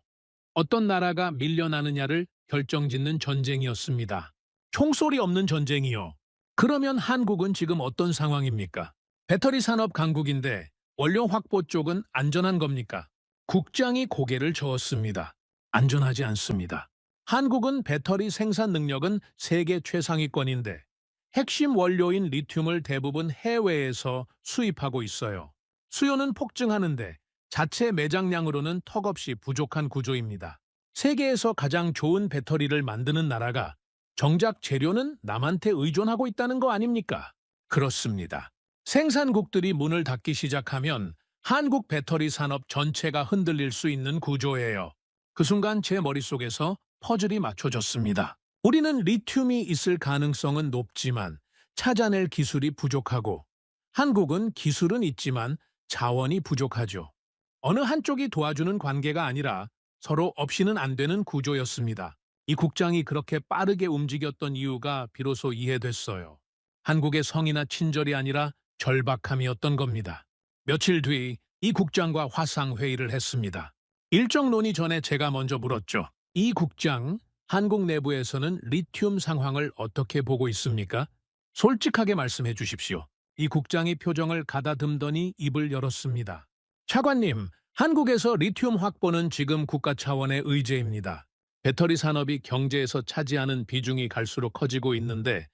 어떤 나라가 밀려나느냐를 결정짓는 전쟁이었습니다. 총소리 없는 전쟁이요. 그러면 한국은 지금 어떤 상황입니까? 배터리 산업 강국인데 원료 확보 쪽은 안전한 겁니까? 국장이 고개를 저었습니다. 안전하지 않습니다. 한국은 배터리 생산 능력은 세계 최상위권인데 핵심 원료인 리튬을 대부분 해외에서 수입하고 있어요. 수요는 폭증하는데 자체 매장량으로는 턱없이 부족한 구조입니다. 세계에서 가장 좋은 배터리를 만드는 나라가 정작 재료는 남한테 의존하고 있다는 거 아닙니까? 그렇습니다. 생산국들이 문을 닫기 시작하면 한국 배터리 산업 전체가 흔들릴 수 있는 구조예요. 그 순간 제 머릿속에서 퍼즐이 맞춰졌습니다. 우리는 리튬이 있을 가능성은 높지만 찾아낼 기술이 부족하고 한국은 기술은 있지만 자원이 부족하죠. 어느 한쪽이 도와주는 관계가 아니라 서로 없이는 안 되는 구조였습니다. 이 국장이 그렇게 빠르게 움직였던 이유가 비로소 이해됐어요. 한국의 성이나 친절이 아니라 절박함이었던 겁니다. 며칠 뒤 이 국장과 화상회의를 했습니다. 일정 논의 전에 제가 먼저 물었죠. 이 국장, 한국 내부에서는 리튬 상황을 어떻게 보고 있습니까? 솔직하게 말씀해 주십시오. 이 국장이 표정을 가다듬더니 입을 열었습니다. 차관님, 한국에서 리튬 확보는 지금 국가 차원의 의제입니다. 배터리 산업이 경제에서 차지하는 비중이 갈수록 커지고 있는데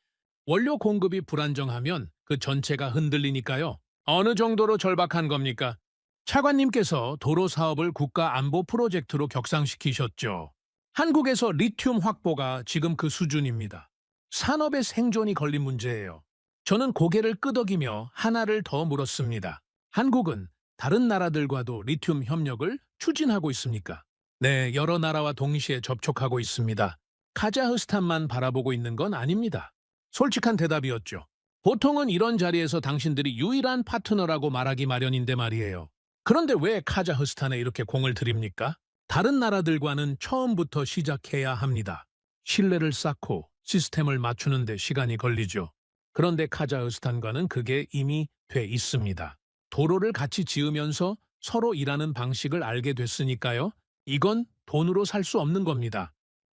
원료 공급이 불안정하면 그 전체가 흔들리니까요. 어느 정도로 절박한 겁니까? 차관님께서 도로 사업을 국가 안보 프로젝트로 격상시키셨죠. 한국에서 리튬 확보가 지금 그 수준입니다. 산업의 생존이 걸린 문제예요. 저는 고개를 끄덕이며 하나를 더 물었습니다. 한국은 다른 나라들과도 리튬 협력을 추진하고 있습니까? 네, 여러 나라와 동시에 접촉하고 있습니다. 카자흐스탄만 바라보고 있는 건 아닙니다. 솔직한 대답이었죠. 보통은 이런 자리에서 당신들이 유일한 파트너라고 말하기 마련인데 말이에요. 그런데 왜 카자흐스탄에 이렇게 공을 들입니까? 다른 나라들과는 처음부터 시작해야 합니다. 신뢰를 쌓고 시스템을 맞추는 데 시간이 걸리죠. 그런데 카자흐스탄과는 그게 이미 돼 있습니다. 도로를 같이 지으면서 서로 일하는 방식을 알게 됐으니까요. 이건 돈으로 살 수 없는 겁니다.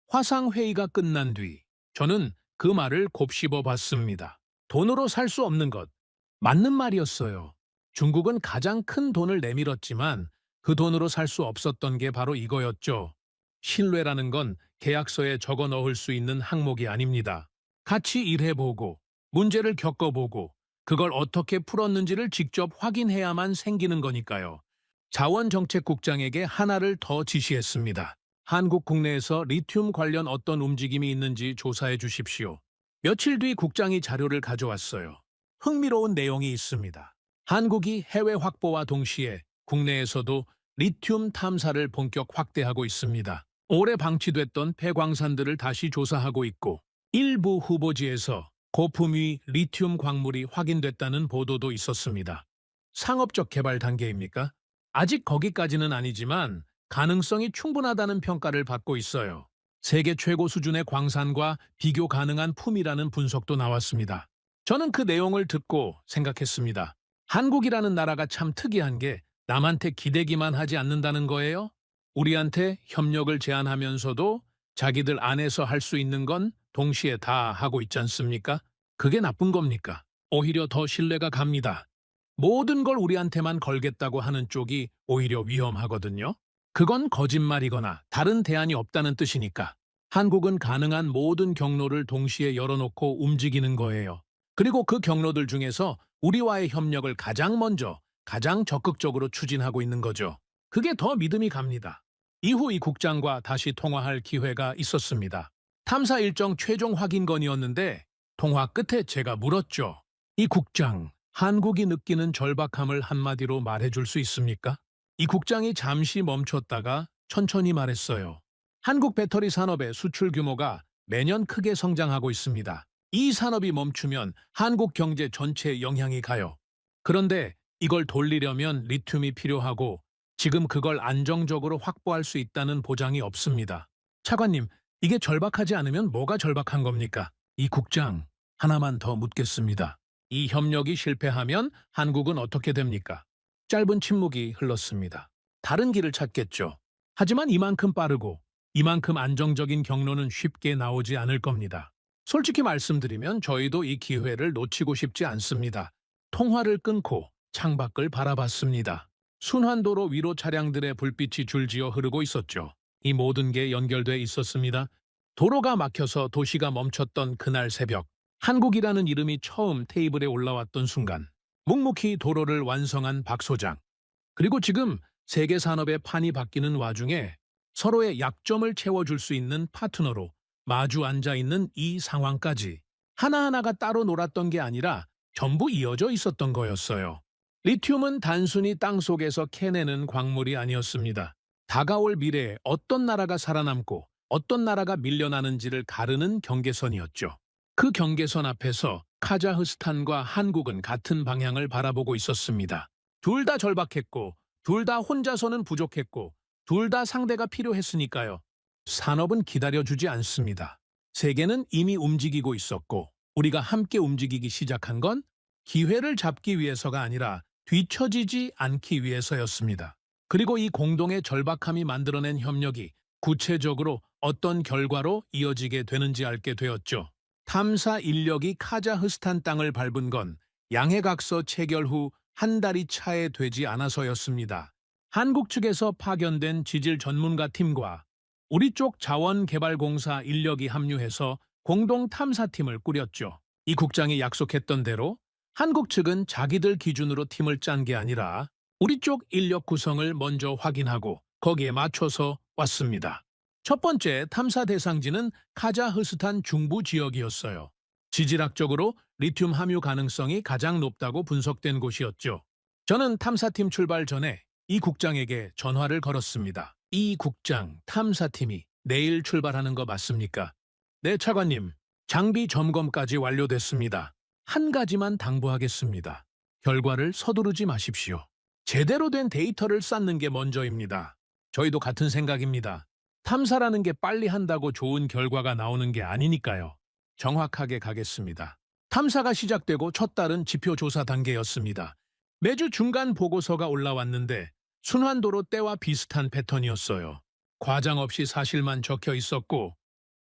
화상회의가 끝난 뒤 저는 그 말을 곱씹어 봤습니다. 돈으로 살 수 없는 것. 맞는 말이었어요. 중국은 가장 큰 돈을 내밀었지만 그 돈으로 살 수 없었던 게 바로 이거였죠. 신뢰라는 건 계약서에 적어 넣을 수 있는 항목이 아닙니다. 같이 일해보고, 문제를 겪어보고, 그걸 어떻게 풀었는지를 직접 확인해야만 생기는 거니까요. 자원정책국장에게 하나를 더 지시했습니다. 한국 국내에서 리튬 관련 어떤 움직임이 있는지 조사해 주십시오. 며칠 뒤 국장이 자료를 가져왔어요. 흥미로운 내용이 있습니다. 한국이 해외 확보와 동시에 국내에서도 리튬 탐사를 본격 확대하고 있습니다. 올해 방치됐던 폐광산들을 다시 조사하고 있고 일부 후보지에서 고품위 리튬 광물이 확인됐다는 보도도 있었습니다. 상업적 개발 단계입니까? 아직 거기까지는 아니지만 가능성이 충분하다는 평가를 받고 있어요. 세계 최고 수준의 광산과 비교 가능한 품이라는 분석도 나왔습니다. 저는 그 내용을 듣고 생각했습니다. 한국이라는 나라가 참 특이한 게 남한테 기대기만 하지 않는다는 거예요. 우리한테 협력을 제안하면서도 자기들 안에서 할 수 있는 건 동시에 다 하고 있지 않습니까? 그게 나쁜 겁니까? 오히려 더 신뢰가 갑니다. 모든 걸 우리한테만 걸겠다고 하는 쪽이 오히려 위험하거든요. 그건 거짓말이거나 다른 대안이 없다는 뜻이니까. 한국은 가능한 모든 경로를 동시에 열어놓고 움직이는 거예요. 그리고 그 경로들 중에서 우리와의 협력을 가장 먼저, 가장 적극적으로 추진하고 있는 거죠. 그게 더 믿음이 갑니다. 이후 이 국장과 다시 통화할 기회가 있었습니다. 탐사 일정 최종 확인 건이었는데 통화 끝에 제가 물었죠. 이 국장, 한국이 느끼는 절박함을 한마디로 말해줄 수 있습니까? 이 국장이 잠시 멈췄다가 천천히 말했어요. 한국 배터리 산업의 수출 규모가 매년 크게 성장하고 있습니다. 이 산업이 멈추면 한국 경제 전체에 영향이 가요. 그런데 이걸 돌리려면 리튬이 필요하고 지금 그걸 안정적으로 확보할 수 있다는 보장이 없습니다. 차관님, 이게 절박하지 않으면 뭐가 절박한 겁니까? 이 국장, 하나만 더 묻겠습니다. 이 협력이 실패하면 한국은 어떻게 됩니까? 짧은 침묵이 흘렀습니다. 다른 길을 찾겠죠. 하지만 이만큼 빠르고 이만큼 안정적인 경로는 쉽게 나오지 않을 겁니다. 솔직히 말씀드리면 저희도 이 기회를 놓치고 싶지 않습니다. 통화를 끊고 창밖을 바라봤습니다. 순환도로 위로 차량들의 불빛이 줄지어 흐르고 있었죠. 이 모든 게 연결돼 있었습니다. 도로가 막혀서 도시가 멈췄던 그날 새벽, 한국이라는 이름이 처음 테이블에 올라왔던 순간, 묵묵히 도로를 완성한 박 소장. 그리고 지금 세계 산업의 판이 바뀌는 와중에 서로의 약점을 채워줄 수 있는 파트너로 마주 앉아 있는 이 상황까지 하나하나가 따로 놀았던 게 아니라 전부 이어져 있었던 거였어요. 리튬은 단순히 땅속에서 캐내는 광물이 아니었습니다. 다가올 미래에 어떤 나라가 살아남고 어떤 나라가 밀려나는지를 가르는 경계선이었죠. 그 경계선 앞에서 카자흐스탄과 한국은 같은 방향을 바라보고 있었습니다. 둘 다 절박했고, 둘 다 혼자서는 부족했고, 둘 다 상대가 필요했으니까요. 산업은 기다려주지 않습니다. 세계는 이미 움직이고 있었고, 우리가 함께 움직이기 시작한 건 기회를 잡기 위해서가 아니라 뒤처지지 않기 위해서였습니다. 그리고 이 공동의 절박함이 만들어낸 협력이 구체적으로 어떤 결과로 이어지게 되는지 알게 되었죠. 탐사 인력이 카자흐스탄 땅을 밟은 건 양해각서 체결 후 한 달이 차에 되지 않아서였습니다. 한국 측에서 파견된 지질 전문가 팀과 우리 쪽 자원개발공사 인력이 합류해서 공동 탐사팀을 꾸렸죠. 이 국장이 약속했던 대로 한국 측은 자기들 기준으로 팀을 짠 게 아니라 우리 쪽 인력 구성을 먼저 확인하고 거기에 맞춰서 왔습니다. 첫 번째 탐사 대상지는 카자흐스탄 중부 지역이었어요. 지질학적으로 리튬 함유 가능성이 가장 높다고 분석된 곳이었죠. 저는 탐사팀 출발 전에 이 국장에게 전화를 걸었습니다. 이 국장, 탐사팀이 내일 출발하는 거 맞습니까? 네, 차관님. 장비 점검까지 완료됐습니다. 한 가지만 당부하겠습니다. 결과를 서두르지 마십시오. 제대로 된 데이터를 쌓는 게 먼저입니다. 저희도 같은 생각입니다. 탐사라는 게 빨리 한다고 좋은 결과가 나오는 게 아니니까요. 정확하게 가겠습니다. 탐사가 시작되고 첫 달은 지표 조사 단계였습니다. 매주 중간 보고서가 올라왔는데 순환도로 때와 비슷한 패턴이었어요. 과장 없이 사실만 적혀 있었고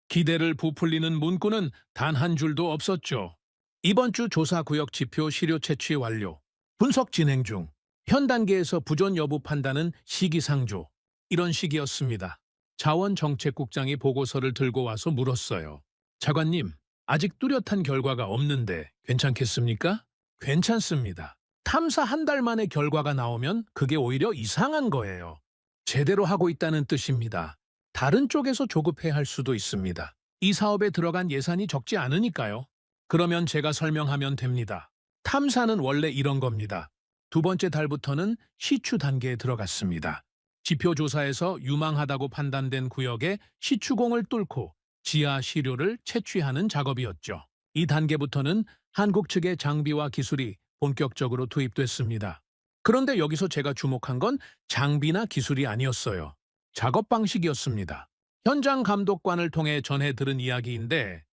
기대를 부풀리는 문구는 단 한 줄도 없었죠. 이번 주 조사구역 지표 시료 채취 완료. 분석 진행 중. 현 단계에서 부존 여부 판단은 시기상조. 이런 식이었습니다. 자원정책국장이 보고서를 들고 와서 물었어요. 차관님, 아직 뚜렷한 결과가 없는데 괜찮겠습니까? 괜찮습니다. 탐사 한 달 만에 결과가 나오면 그게 오히려 이상한 거예요. 제대로 하고 있다는 뜻입니다. 다른 쪽에서 조급해할 수도 있습니다. 이 사업에 들어간 예산이 적지 않으니까요. 그러면 제가 설명하면 됩니다. 탐사는 원래 이런 겁니다. 두 번째 달부터는 시추 단계에 들어갔습니다. 지표 조사에서 유망하다고 판단된 구역에 시추공을 뚫고 지하 시료를 채취하는 작업이었죠. 이 단계부터는 한국 측의 장비와 기술이 본격적으로 투입됐습니다. 그런데 여기서 제가 주목한 건 장비나 기술이 아니었어요. 작업 방식이었습니다. 현장 감독관을 통해 전해 들은 이야기인데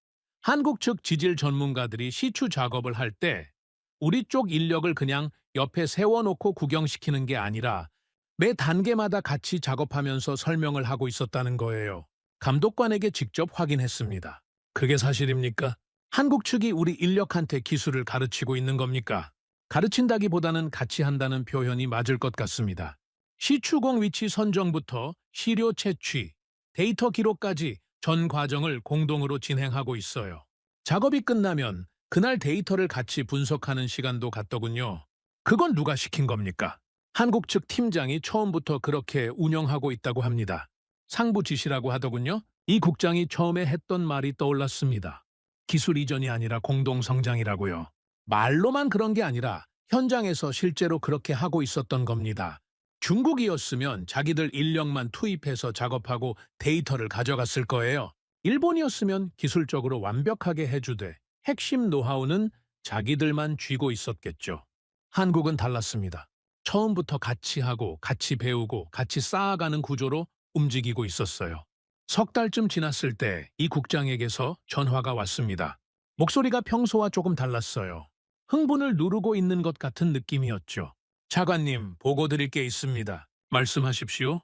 한국 측 지질 전문가들이 시추 작업을 할 때 우리 쪽 인력을 그냥 옆에 세워놓고 구경시키는 게 아니라 매 단계마다 같이 작업하면서 설명을 하고 있었다는 거예요. 감독관에게 직접 확인했습니다. 그게 사실입니까? 한국 측이 우리 인력한테 기술을 가르치고 있는 겁니까? 가르친다기보다는 같이 한다는 표현이 맞을 것 같습니다. 시추공 위치 선정부터 시료 채취, 데이터 기록까지 전 과정을 공동으로 진행하고 있어요. 작업이 끝나면 그날 데이터를 같이 분석하는 시간도 갖더군요. 그건 누가 시킨 겁니까? 한국 측 팀장이 처음부터 그렇게 운영하고 있다고 합니다. 상부 지시라고 하더군요. 이 국장이 처음에 했던 말이 떠올랐습니다. 기술 이전이 아니라 공동 성장이라고요. 말로만 그런 게 아니라 현장에서 실제로 그렇게 하고 있었던 겁니다. 중국이었으면 자기들 인력만 투입해서 작업하고 데이터를 가져갔을 거예요. 일본이었으면 기술적으로 완벽하게 해주되 핵심 노하우는 자기들만 쥐고 있었겠죠. 한국은 달랐습니다. 처음부터 같이 하고 같이 배우고 같이 쌓아가는 구조로 움직이고 있었어요. 석 달쯤 지났을 때 이 국장에게서 전화가 왔습니다. 목소리가 평소와 조금 달랐어요. 흥분을 누르고 있는 것 같은 느낌이었죠. 차관님, 보고 드릴 게 있습니다. 말씀하십시오.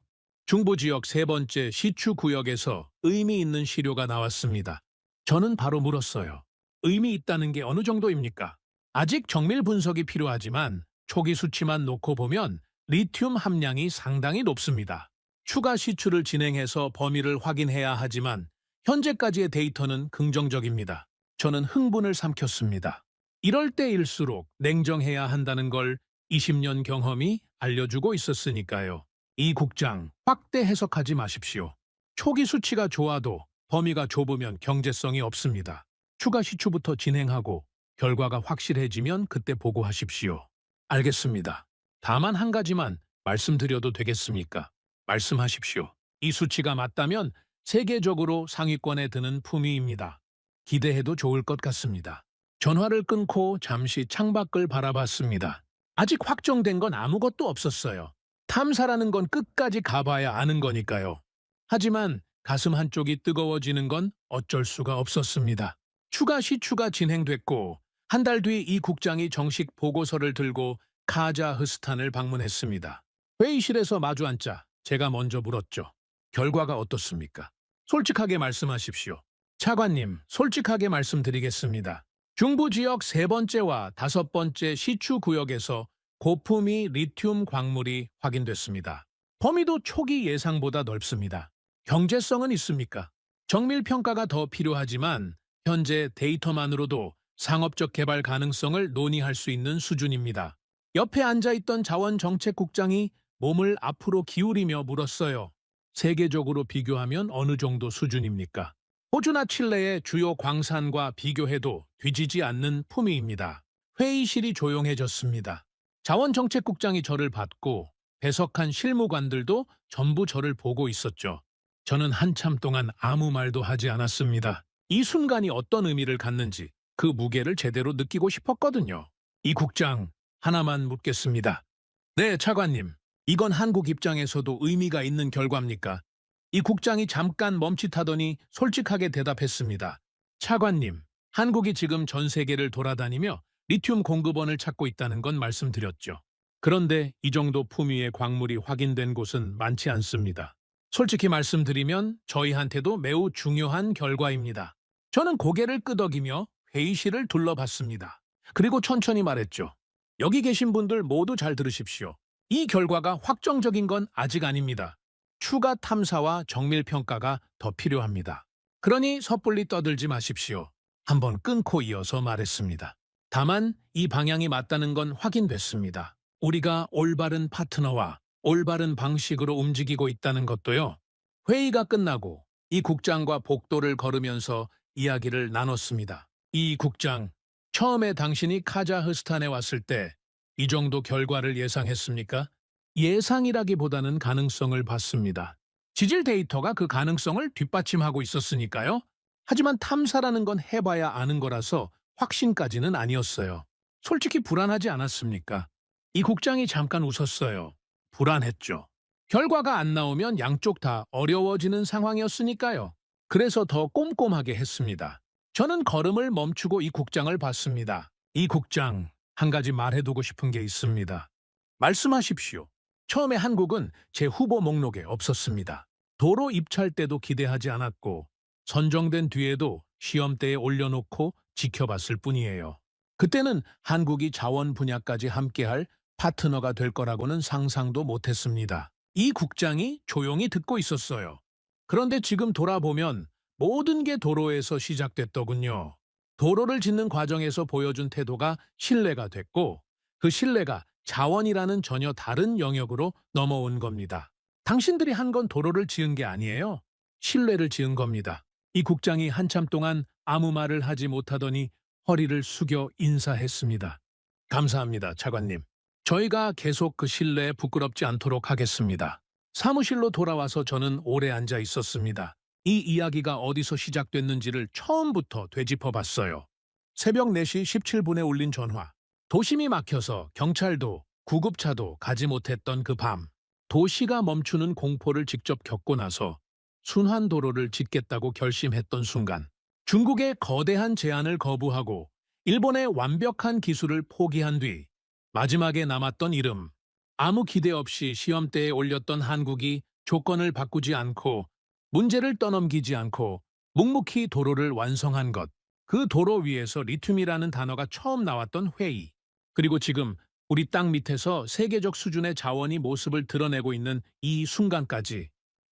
중부지역 세 번째 시추 구역에서 의미 있는 시료가 나왔습니다. 저는 바로 물었어요. 의미 있다는 게 어느 정도입니까? 아직 정밀 분석이 필요하지만 초기 수치만 놓고 보면 리튬 함량이 상당히 높습니다. 추가 시추를 진행해서 범위를 확인해야 하지만 현재까지의 데이터는 긍정적입니다. 저는 흥분을 삼켰습니다. 이럴 때일수록 냉정해야 한다는 걸 20년 경험이 알려주고 있었으니까요. 이 국장, 확대 해석하지 마십시오. 초기 수치가 좋아도 범위가 좁으면 경제성이 없습니다. 추가 시추부터 진행하고 결과가 확실해지면 그때 보고하십시오. 알겠습니다. 다만 한 가지만 말씀드려도 되겠습니까? 말씀하십시오. 이 수치가 맞다면 세계적으로 상위권에 드는 품위입니다. 기대해도 좋을 것 같습니다. 전화를 끊고 잠시 창밖을 바라봤습니다. 아직 확정된 건 아무것도 없었어요. 탐사라는 건 끝까지 가봐야 아는 거니까요. 하지만 가슴 한쪽이 뜨거워지는 건 어쩔 수가 없었습니다. 추가 시추가 진행됐고 한 달 뒤 이 국장이 정식 보고서를 들고 카자흐스탄을 방문했습니다. 회의실에서 마주 앉자 제가 먼저 물었죠. 결과가 어떻습니까? 솔직하게 말씀하십시오. 차관님, 솔직하게 말씀드리겠습니다. 중부 지역 세 번째와 다섯 번째 시추 구역에서 고품위 리튬 광물이 확인됐습니다. 범위도 초기 예상보다 넓습니다. 경제성은 있습니까? 정밀 평가가 더 필요하지만 현재 데이터만으로도 상업적 개발 가능성을 논의할 수 있는 수준입니다. 옆에 앉아있던 자원정책국장이 몸을 앞으로 기울이며 물었어요. 세계적으로 비교하면 어느 정도 수준입니까? 호주나 칠레의 주요 광산과 비교해도 뒤지지 않는 품위입니다. 회의실이 조용해졌습니다. 자원정책국장이 저를 받고 배석한 실무관들도 전부 저를 보고 있었죠. 저는 한참 동안 아무 말도 하지 않았습니다. 이 순간이 어떤 의미를 갖는지 그 무게를 제대로 느끼고 싶었거든요. 이 국장, 하나만 묻겠습니다. 네, 차관님. 이건 한국 입장에서도 의미가 있는 결과입니까? 이 국장이 잠깐 멈칫하더니 솔직하게 대답했습니다. 차관님, 한국이 지금 전 세계를 돌아다니며 리튬 공급원을 찾고 있다는 건 말씀드렸죠. 그런데 이 정도 품위의 광물이 확인된 곳은 많지 않습니다. 솔직히 말씀드리면 저희한테도 매우 중요한 결과입니다. 저는 고개를 끄덕이며 회의실을 둘러봤습니다. 그리고 천천히 말했죠. 여기 계신 분들 모두 잘 들으십시오. 이 결과가 확정적인 건 아직 아닙니다. 추가 탐사와 정밀 평가가 더 필요합니다. 그러니 섣불리 떠들지 마십시오. 한번 끊고 이어서 말했습니다. 다만 이 방향이 맞다는 건 확인됐습니다. 우리가 올바른 파트너와 올바른 방식으로 움직이고 있다는 것도요. 회의가 끝나고 이 국장과 복도를 걸으면서 이야기를 나눴습니다. 이 국장, 처음에 당신이 카자흐스탄에 왔을 때 이 정도 결과를 예상했습니까? 예상이라기보다는 가능성을 봤습니다. 지질 데이터가 그 가능성을 뒷받침하고 있었으니까요. 하지만 탐사라는 건 해봐야 아는 거라서 확신까지는 아니었어요. 솔직히 불안하지 않았습니까? 이 국장이 잠깐 웃었어요. 불안했죠. 결과가 안 나오면 양쪽 다 어려워지는 상황이었으니까요. 그래서 더 꼼꼼하게 했습니다. 저는 걸음을 멈추고 이 국장을 봤습니다. 이 국장, 한 가지 말해두고 싶은 게 있습니다. 말씀하십시오. 처음에 한국은 제 후보 목록에 없었습니다. 도로 입찰 때도 기대하지 않았고 선정된 뒤에도 시험대에 올려놓고 지켜봤을 뿐이에요. 그때는 한국이 자원 분야까지 함께할 파트너가 될 거라고는 상상도 못했습니다. 이 국장이 조용히 듣고 있었어요. 그런데 지금 돌아보면 모든 게 도로에서 시작됐더군요. 도로를 짓는 과정에서 보여준 태도가 신뢰가 됐고 그 신뢰가 자원이라는 전혀 다른 영역으로 넘어온 겁니다. 당신들이 한 건 도로를 지은 게 아니에요. 신뢰를 지은 겁니다. 이 국장이 한참 동안 아무 말을 하지 못하더니 허리를 숙여 인사했습니다. 감사합니다, 차관님. 저희가 계속 그 신뢰에 부끄럽지 않도록 하겠습니다. 사무실로 돌아와서 저는 오래 앉아 있었습니다. 이 이야기가 어디서 시작됐는지를 처음부터 되짚어봤어요. 새벽 4시 17분에 울린 전화. 도심이 막혀서 경찰도 구급차도 가지 못했던 그 밤. 도시가 멈추는 공포를 직접 겪고 나서 순환도로를 짓겠다고 결심했던 순간. 중국의 거대한 제안을 거부하고 일본의 완벽한 기술을 포기한 뒤 마지막에 남았던 이름. 아무 기대 없이 시험대에 올렸던 한국이 조건을 바꾸지 않고 문제를 떠넘기지 않고 묵묵히 도로를 완성한 것. 그 도로 위에서 리튬이라는 단어가 처음 나왔던 회의. 그리고 지금 우리 땅 밑에서 세계적 수준의 자원이 모습을 드러내고 있는 이 순간까지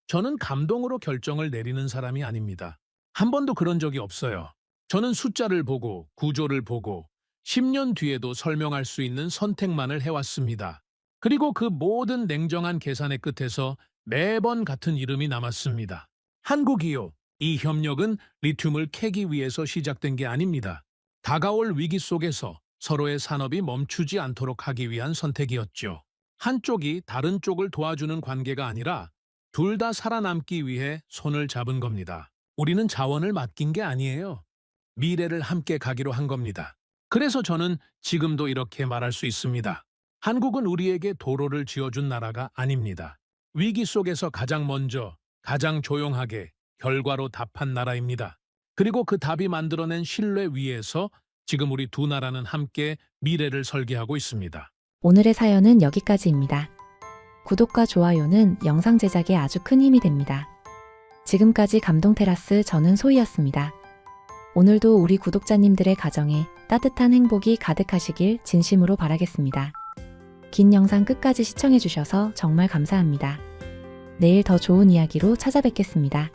저는 감동으로 결정을 내리는 사람이 아닙니다. 한 번도 그런 적이 없어요. 저는 숫자를 보고 구조를 보고 10년 뒤에도 설명할 수 있는 선택만을 해왔습니다. 그리고 그 모든 냉정한 계산의 끝에서 매번 같은 이름이 남았습니다. 한국이요. 이 협력은 리튬을 캐기 위해서 시작된 게 아닙니다. 다가올 위기 속에서 서로의 산업이 멈추지 않도록 하기 위한 선택이었죠. 한쪽이 다른 쪽을 도와주는 관계가 아니라 둘 다 살아남기 위해 손을 잡은 겁니다. 우리는 자원을 맡긴 게 아니에요. 미래를 함께 가기로 한 겁니다. 그래서 저는 지금도 이렇게 말할 수 있습니다. 한국은 우리에게 도로를 지어준 나라가 아닙니다. 위기 속에서 가장 먼저, 가장 조용하게 결과로 답한 나라입니다. 그리고 그 답이 만들어낸 신뢰 위에서 지금 우리 두 나라는 함께 미래를 설계하고 있습니다. 오늘의 사연은 여기까지입니다. 구독과 좋아요는 영상 제작에 아주 큰 힘이 됩니다. 지금까지 감동테라스 저는 소희였습니다. 오늘도 우리 구독자님들의 가정에 따뜻한 행복이 가득하시길 진심으로 바라겠습니다. 긴 영상 끝까지 시청해주셔서 정말 감사합니다. 내일 더 좋은 이야기로 찾아뵙겠습니다.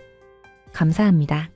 감사합니다.